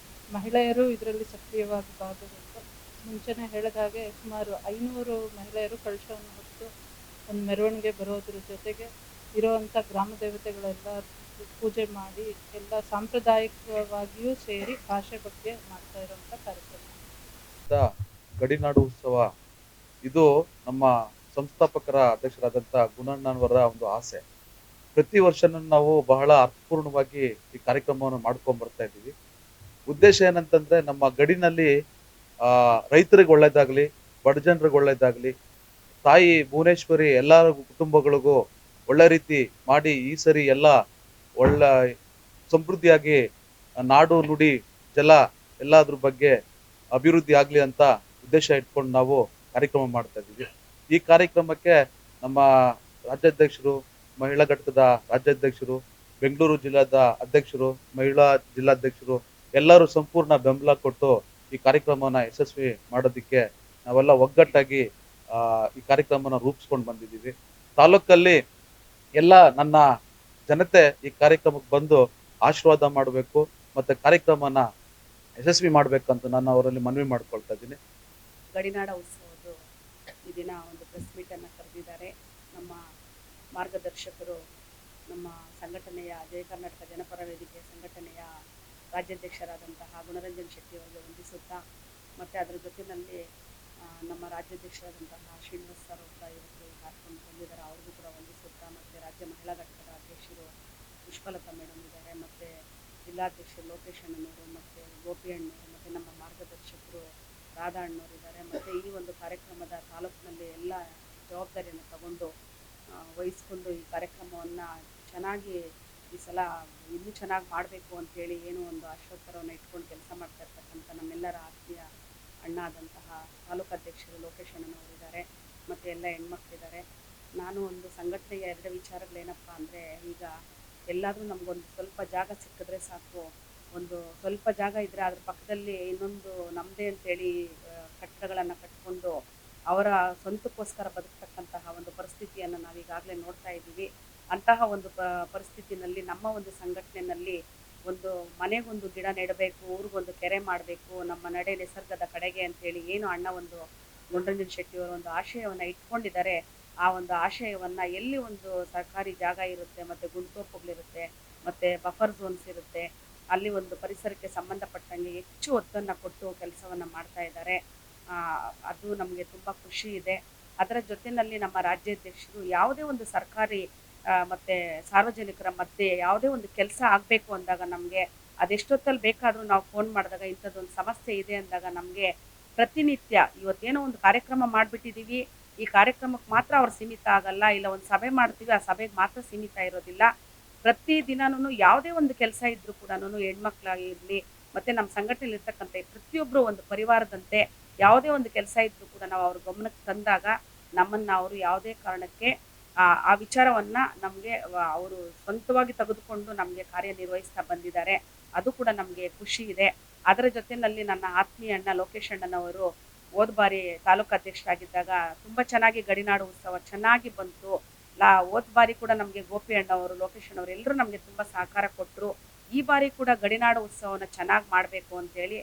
ಮಹಿಳೆಯರು ಇದರಲ್ಲಿ ಸಕ್ರಿಯವಾಗಿ ಭಾಗವಹಿಸಿ ಮುಂಚೆನೇ ಹೇಳಿದ ಹಾಗೆ ಸುಮಾರು 500 ಮಹಿಳೆಯರು ಕಳಶವನ್ನು ಹೊತ್ತು ಒಂದು ಮೆರವಣಿಗೆ ಬರೋದ್ರ ಜೊತೆಗೆ ಇರುವಂಥ ಗ್ರಾಮ ದೇವತೆಗಳೆಲ್ಲ ಪೂಜೆ ಮಾಡಿ ಎಲ್ಲ ಸಾಂಪ್ರದಾಯಿಕವಾಗಿಯೂ ಸೇರಿ ಭಾಷೆ ಬಗ್ಗೆ ಮಾಡ್ತಾ ಇರುವಂಥ ಕಾರ್ಯಕ್ರಮ. ಗಡಿನಾಡು ಉತ್ಸವ ಇದು ನಮ್ಮ ಸಂಸ್ಥಾಪಕರ ಅಧ್ಯಕ್ಷರಾದಂಥ ಗುಣಣ್ಣನವರ ಒಂದು ಆಸೆ. ಪ್ರತಿ ವರ್ಷನೂ ನಾವು ಬಹಳ ಅರ್ಥಪೂರ್ಣವಾಗಿ ಈ ಕಾರ್ಯಕ್ರಮವನ್ನು ಮಾಡ್ಕೊಂಡ್ ಬರ್ತಾ ಇದ್ದೀವಿ. ಉದ್ದೇಶ ಏನಂತಂದ್ರೆ ನಮ್ಮ ಗಡಿನಲ್ಲಿ ರೈತರಿಗೆ ಒಳ್ಳೇದಾಗ್ಲಿ, ಬಡ ಜನರಿಗೆ ಒಳ್ಳೇದಾಗ್ಲಿ, ತಾಯಿ ಭುವನೇಶ್ವರಿ ಎಲ್ಲರ ಕುಟುಂಬಗಳಿಗೂ ಒಳ್ಳೆ ರೀತಿ ಮಾಡಿ ಈ ಸರಿ ಎಲ್ಲ ಒಳ್ಳೆ ಸಮೃದ್ಧಿಯಾಗಿ ನಾಡು ನುಡಿ ಜಲ ಎಲ್ಲದ್ರ ಬಗ್ಗೆ ಅಭಿವೃದ್ಧಿ ಆಗ್ಲಿ ಅಂತ ಉದ್ದೇಶ ಇಟ್ಕೊಂಡು ನಾವು ಕಾರ್ಯಕ್ರಮ ಮಾಡ್ತಾ ಇದ್ದೀವಿ. ಈ ಕಾರ್ಯಕ್ರಮಕ್ಕೆ ನಮ್ಮ ರಾಜ್ಯಾಧ್ಯಕ್ಷರು, ಮಹಿಳಾ ಘಟಕದ ರಾಜ್ಯಾಧ್ಯಕ್ಷರು, ಬೆಂಗಳೂರು ಜಿಲ್ಲಾದ ಅಧ್ಯಕ್ಷರು, ಮಹಿಳಾ ಜಿಲ್ಲಾಧ್ಯಕ್ಷರು ಎಲ್ಲರೂ ಸಂಪೂರ್ಣ ಬೆಂಬಲ ಕೊಟ್ಟು ಈ ಕಾರ್ಯಕ್ರಮನ ಯಶಸ್ವಿ ಮಾಡೋದಕ್ಕೆ ನಾವೆಲ್ಲ ಒಗ್ಗಟ್ಟಾಗಿ ಈ ಕಾರ್ಯಕ್ರಮನ ರೂಪಿಸ್ಕೊಂಡು ಬಂದಿದ್ದೀವಿ. ತಾಲೂಕಲ್ಲಿ ಎಲ್ಲ ನನ್ನ ಜನತೆ ಈ ಕಾರ್ಯಕ್ರಮಕ್ಕೆ ಬಂದು ಆಶೀರ್ವಾದ ಮಾಡಬೇಕು ಮತ್ತೆ ಕಾರ್ಯಕ್ರಮನ ಯಶಸ್ವಿ ಮಾಡ್ಬೇಕಂತ ನಾನು ಅವರಲ್ಲಿ ಮನವಿ ಮಾಡ್ಕೊಳ್ತಾ ಇದ್ದೀನಿ. ಗಡಿನಾಡ ಉತ್ಸವದ ಈ ದಿನ ಒಂದು ಪ್ರೆಸ್ ಮೀಟನ್ನು ಕರೆದಿದ್ದಾರೆ. ನಮ್ಮ ಮಾರ್ಗದರ್ಶಕರು, ನಮ್ಮ ಸಂಘಟನೆಯ ಜಯ ಕರ್ನಾಟಕ ಜನಪರ ವೇದಿಕೆ ಸಂಘಟನೆಯ ರಾಜ್ಯಾಧ್ಯಕ್ಷರಾದಂತಹ ಗುಣರಂಜನ್ ಶೆಟ್ಟಿ ಅವರಿಗೆ ವಂದಿಸುತ್ತಾ, ಮತ್ತು ಅದರ ಜೊತೆಯಲ್ಲಿ ನಮ್ಮ ರಾಜ್ಯಾಧ್ಯಕ್ಷರಾದಂತಹ ಶ್ರೀನಿವಾಸ್ ಸರ್ ಕೂಡ ಇವತ್ತು ಕಾರ್ಯಕ್ರಮ ಬಂದಿದ್ದಾರೆ, ಅವ್ರಿಗೂ ಕೂಡ ವಂದಿಸುತ್ತಾ, ಮತ್ತು ರಾಜ್ಯ ಮಹಿಳಾ ಘಟಕದ ಅಧ್ಯಕ್ಷರು ಪುಷ್ಪಲತಾ ಮೇಡಮ್ ಇದ್ದಾರೆ, ಮತ್ತು ಜಿಲ್ಲಾಧ್ಯಕ್ಷರು ಲೋಕೇಶ್ ಅಣ್ಣನವರು, ಮತ್ತು ಗೋಪಿ ಅಣ್ಣವರು, ಮತ್ತು ನಮ್ಮ ಮಾರ್ಗದರ್ಶಕರು ರಾಧಾ ಅಣ್ಣವರು ಇದ್ದಾರೆ. ಮತ್ತು ಈ ಒಂದು ಕಾರ್ಯಕ್ರಮದ ತಾಲೂಕಿನಲ್ಲಿ ಎಲ್ಲ ಜವಾಬ್ದಾರಿಯನ್ನು ತಗೊಂಡು ವಹಿಸ್ಕೊಂಡು ಈ ಕಾರ್ಯಕ್ರಮವನ್ನು ಚೆನ್ನಾಗಿ ಈ ಸಲ ಇನ್ನೂ ಚೆನ್ನಾಗಿ ಮಾಡಬೇಕು ಅಂತೇಳಿ ಏನೋ ಒಂದು ಆಶೋತ್ತರವನ್ನು ಇಟ್ಕೊಂಡು ಕೆಲಸ ಮಾಡ್ತಾ ಇರ್ತಕ್ಕಂಥ ನಮ್ಮೆಲ್ಲರ ಆತ್ಮೀಯ ಅಣ್ಣ ಆದಂತಹ ತಾಲೂಕಾಧ್ಯಕ್ಷರು ಲೋಕೇಶ್ ಅಣ್ಣನವರಿದ್ದಾರೆ, ಮತ್ತು ಎಲ್ಲ ಹೆಣ್ಮಕ್ಳಿದ್ದಾರೆ. ನಾನು ಒಂದು ಸಂಘಟನೆಯ 2 ವಿಚಾರಗಳೇನಪ್ಪ ಅಂದರೆ, ಈಗ ಎಲ್ಲಾದರೂ ನಮಗೊಂದು ಸ್ವಲ್ಪ ಜಾಗ ಸಿಕ್ಕಿದ್ರೆ ಸಾಕು, ಒಂದು ಸ್ವಲ್ಪ ಜಾಗ ಇದ್ದರೆ ಅದ್ರ ಪಕ್ಕದಲ್ಲಿ ಇನ್ನೊಂದು ನಮ್ಮದೇ ಅಂತೇಳಿ ಕಟ್ಟಡಗಳನ್ನು ಕಟ್ಕೊಂಡು ಅವರ ಸ್ವಂತಕ್ಕೋಸ್ಕರ ಬದುಕ್ತಕ್ಕಂತಹ ಒಂದು ಪರಿಸ್ಥಿತಿಯನ್ನು ನಾವೀಗಾಗಲೇ ನೋಡ್ತಾ ಇದ್ದೀವಿ. ಅಂತಹ ಒಂದು ಪರಿಸ್ಥಿತಿನಲ್ಲಿ ನಮ್ಮ ಒಂದು ಸಂಘಟನೆಯಲ್ಲಿ ಒಂದು ಮನೆಗೊಂದು ಗಿಡ ನೆಡಬೇಕು, ಊರಿಗೊಂದು ಕೆರೆ ಮಾಡಬೇಕು, ನಮ್ಮ ನಡೆ ನಿಸರ್ಗದ ಕಡೆಗೆ ಅಂತೇಳಿ ಏನು ಅಣ್ಣ ಒಂದು ಗುಣರಂಜನ್ ಶೆಟ್ಟಿಯವರು ಒಂದು ಆಶಯವನ್ನು ಇಟ್ಕೊಂಡಿದ್ದಾರೆ. ಆ ಒಂದು ಆಶಯವನ್ನು ಎಲ್ಲಿ ಒಂದು ಸರ್ಕಾರಿ ಜಾಗ ಇರುತ್ತೆ, ಮತ್ತು ಗುಂಡ್ತೋಪುಗಳಿರುತ್ತೆ, ಮತ್ತು ಬಫರ್ ಝೋನ್ಸ್ ಇರುತ್ತೆ, ಅಲ್ಲಿ ಒಂದು ಪರಿಸರಕ್ಕೆ ಸಂಬಂಧಪಟ್ಟಂಗೆ ಹೆಚ್ಚು ಒತ್ತನ್ನು ಕೊಟ್ಟು ಕೆಲಸವನ್ನು ಮಾಡ್ತಾ ಇದ್ದಾರೆ. ಅದು ನಮಗೆ ತುಂಬ ಖುಷಿ ಇದೆ. ಅದರ ಜೊತೆಯಲ್ಲಿ ನಮ್ಮ ರಾಜ್ಯಾಧ್ಯಕ್ಷರು ಯಾವುದೇ ಒಂದು ಸರ್ಕಾರಿ ಮತ್ತು ಸಾರ್ವಜನಿಕರ ಮಧ್ಯೆ ಯಾವುದೇ ಒಂದು ಕೆಲಸ ಆಗಬೇಕು ಅಂದಾಗ ನಮಗೆ ಅದೆಷ್ಟೊತ್ತಲ್ಲಿ ಬೇಕಾದರೂ ನಾವು ಫೋನ್ ಮಾಡಿದಾಗ ಇಂಥದ್ದೊಂದು ಸಮಸ್ಯೆ ಇದೆ ಅಂದಾಗ ನಮಗೆ ಪ್ರತಿನಿತ್ಯ ಇವತ್ತೇನೋ ಒಂದು ಕಾರ್ಯಕ್ರಮ ಮಾಡಿಬಿಟ್ಟಿದ್ದೀವಿ, ಈ ಕಾರ್ಯಕ್ರಮಕ್ಕೆ ಮಾತ್ರ ಅವ್ರು ಸೀಮಿತ ಆಗಲ್ಲ, ಇಲ್ಲ ಒಂದು ಸಭೆ ಮಾಡ್ತೀವಿ ಆ ಸಭೆಗೆ ಮಾತ್ರ ಸೀಮಿತ ಇರೋದಿಲ್ಲ. ಪ್ರತಿ ದಿನನೂ ಯಾವುದೇ ಒಂದು ಕೆಲಸ ಇದ್ದರೂ ಕೂಡ ಹೆಣ್ಮಕ್ಳಾಗಿರಲಿ, ಮತ್ತು ನಮ್ಮ ಸಂಘಟನೆಯಲ್ಲಿ ಇರ್ತಕ್ಕಂಥ ಪ್ರತಿಯೊಬ್ಬರು ಒಂದು ಪರಿವಾರದಂತೆ ಯಾವುದೇ ಒಂದು ಕೆಲಸ ಇದ್ದರೂ ಕೂಡ ನಾವು ಅವ್ರ ಗಮನಕ್ಕೆ ತಂದಾಗ ನಮ್ಮನ್ನು ಅವರು ಯಾವುದೇ ಕಾರಣಕ್ಕೆ ಆ ವಿಚಾರವನ್ನ ನಮಗೆ ಅವರು ಸ್ವಂತವಾಗಿ ತೆಗೆದುಕೊಂಡು ನಮಗೆ ಕಾರ್ಯನಿರ್ವಹಿಸ್ತಾ ಬಂದಿದ್ದಾರೆ. ಅದು ಕೂಡ ನಮಗೆ ಖುಷಿ ಇದೆ. ಅದರ ಜೊತೆನಲ್ಲಿ ನನ್ನ ಆತ್ಮೀಯ ಅಣ್ಣ ಲೋಕೇಶ್ ಅಣ್ಣನವರು ಹೋದ ಬಾರಿ ತಾಲೂಕು ಅಧ್ಯಕ್ಷರಾಗಿದ್ದಾಗ ತುಂಬಾ ಚೆನ್ನಾಗಿ ಗಡಿನಾಡು ಉತ್ಸವ ಚೆನ್ನಾಗಿ ಬಂತು. ಹೋದ ಬಾರಿ ಕೂಡ ನಮಗೆ ಗೋಪಿ ಅಣ್ಣವರು, ಲೋಕೇಶ್ ಅಣ್ಣವರು ಎಲ್ಲರೂ ನಮಗೆ ತುಂಬಾ ಸಹಕಾರ ಕೊಟ್ಟರು. ಈ ಬಾರಿ ಕೂಡ ಗಡಿನಾಡು ಉತ್ಸವನ ಚೆನ್ನಾಗಿ ಮಾಡಬೇಕು ಅಂತೇಳಿ,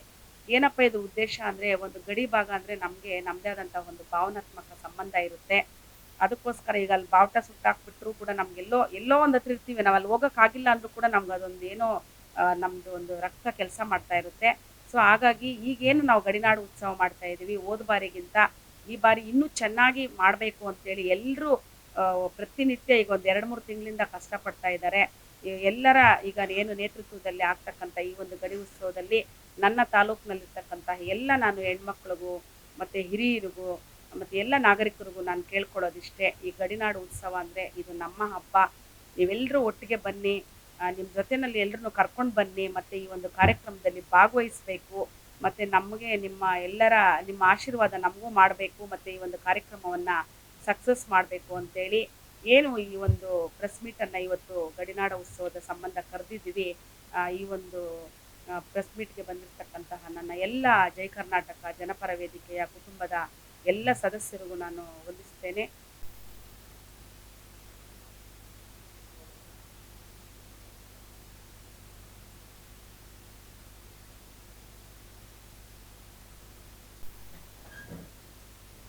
ಏನಪ್ಪ ಇದು ಉದ್ದೇಶ ಅಂದ್ರೆ, ಒಂದು ಗಡಿ ಭಾಗ ಅಂದ್ರೆ ನಮಗೆ ನಮ್ಮದೇ ಆದಂತಹ ಒಂದು ಭಾವನಾತ್ಮಕ ಸಂಬಂಧ ಇರುತ್ತೆ. ಅದಕ್ಕೋಸ್ಕರ ಈಗ ಅಲ್ಲಿ ಬಾವುಟ ಸುಟ್ಟಾಕ್ಬಿಟ್ರು ಕೂಡ ಎಲ್ಲೋ ಒಂದು ಹತ್ರ ಇರ್ತೀವಿ, ನಾವು ಅಲ್ಲಿ ಹೋಗೋಕ್ಕಾಗಿಲ್ಲ ಅಂದ್ರೂ ಕೂಡ ನಮ್ಗೆ ಅದೊಂದು ಏನೋ ನಮ್ದು ಒಂದು ರಕ್ತ ಕೆಲಸ ಮಾಡ್ತಾ ಇರುತ್ತೆ. ಸೊ ಹಾಗಾಗಿ ಈಗೇನು ನಾವು ಗಡಿನಾಡು ಉತ್ಸವ ಮಾಡ್ತಾ ಇದ್ದೀವಿ, ಹೋದ ಬಾರಿಗಿಂತ ಈ ಬಾರಿ ಇನ್ನೂ ಚೆನ್ನಾಗಿ ಮಾಡಬೇಕು ಅಂತೇಳಿ ಎಲ್ಲರೂ ಪ್ರತಿನಿತ್ಯ ಈಗ ಒಂದು 2-3 ತಿಂಗಳಿಂದ ಕಷ್ಟಪಡ್ತಾ ಇದ್ದಾರೆ. ಎಲ್ಲರ ಈಗ ಏನು ನೇತೃತ್ವದಲ್ಲಿ ಆಗ್ತಕ್ಕಂಥ ಈ ಒಂದು ಗಡಿ ಉತ್ಸವದಲ್ಲಿ ನನ್ನ ತಾಲೂಕಿನಲ್ಲಿರ್ತಕ್ಕಂತಹ ನಾನು ಹೆಣ್ಮಕ್ಳಿಗೂ ಮತ್ತು ಹಿರಿಯರಿಗೂ ಮತ್ತು ಎಲ್ಲ ನಾಗರಿಕರಿಗೂ ನಾನು ಕೇಳ್ಕೊಳ್ಳೋದಿಷ್ಟೇ, ಈ ಗಡಿನಾಡು ಉತ್ಸವ ಅಂದರೆ ಇದು ನಮ್ಮ ಹಬ್ಬ. ನೀವೆಲ್ಲರೂ ಒಟ್ಟಿಗೆ ಬನ್ನಿ, ನಿಮ್ಮ ಜೊತೆಯಲ್ಲಿ ಎಲ್ಲರನ್ನೂ ಕರ್ಕೊಂಡು ಬನ್ನಿ, ಮತ್ತು ಈ ಒಂದು ಕಾರ್ಯಕ್ರಮದಲ್ಲಿ ಭಾಗವಹಿಸಬೇಕು. ಮತ್ತು ನಮಗೆ ನಿಮ್ಮ ಆಶೀರ್ವಾದ ನಮಗೂ ಮಾಡಬೇಕು, ಮತ್ತು ಈ ಒಂದು ಕಾರ್ಯಕ್ರಮವನ್ನು ಸಕ್ಸಸ್ ಮಾಡಬೇಕು ಅಂತೇಳಿ ಏನು ಈ ಒಂದು ಪ್ರೆಸ್ ಮೀಟನ್ನು ಇವತ್ತು ಗಡಿನಾಡ ಉತ್ಸವದ ಸಂಬಂಧ ಕರೆದಿದ್ದೀವಿ. ಈ ಒಂದು ಪ್ರೆಸ್ ಮೀಟ್ಗೆ ಬಂದಿರತಕ್ಕಂತಹ ನನ್ನ ಎಲ್ಲ ಜೈ ಕರ್ನಾಟಕ ಜನಪರ ವೇದಿಕೆಯ ಕುಟುಂಬದ ಎಲ್ಲ ಸದಸ್ಯರಿಗೂ ನಾನು ವಂದಿಸ್ತೇನೆ.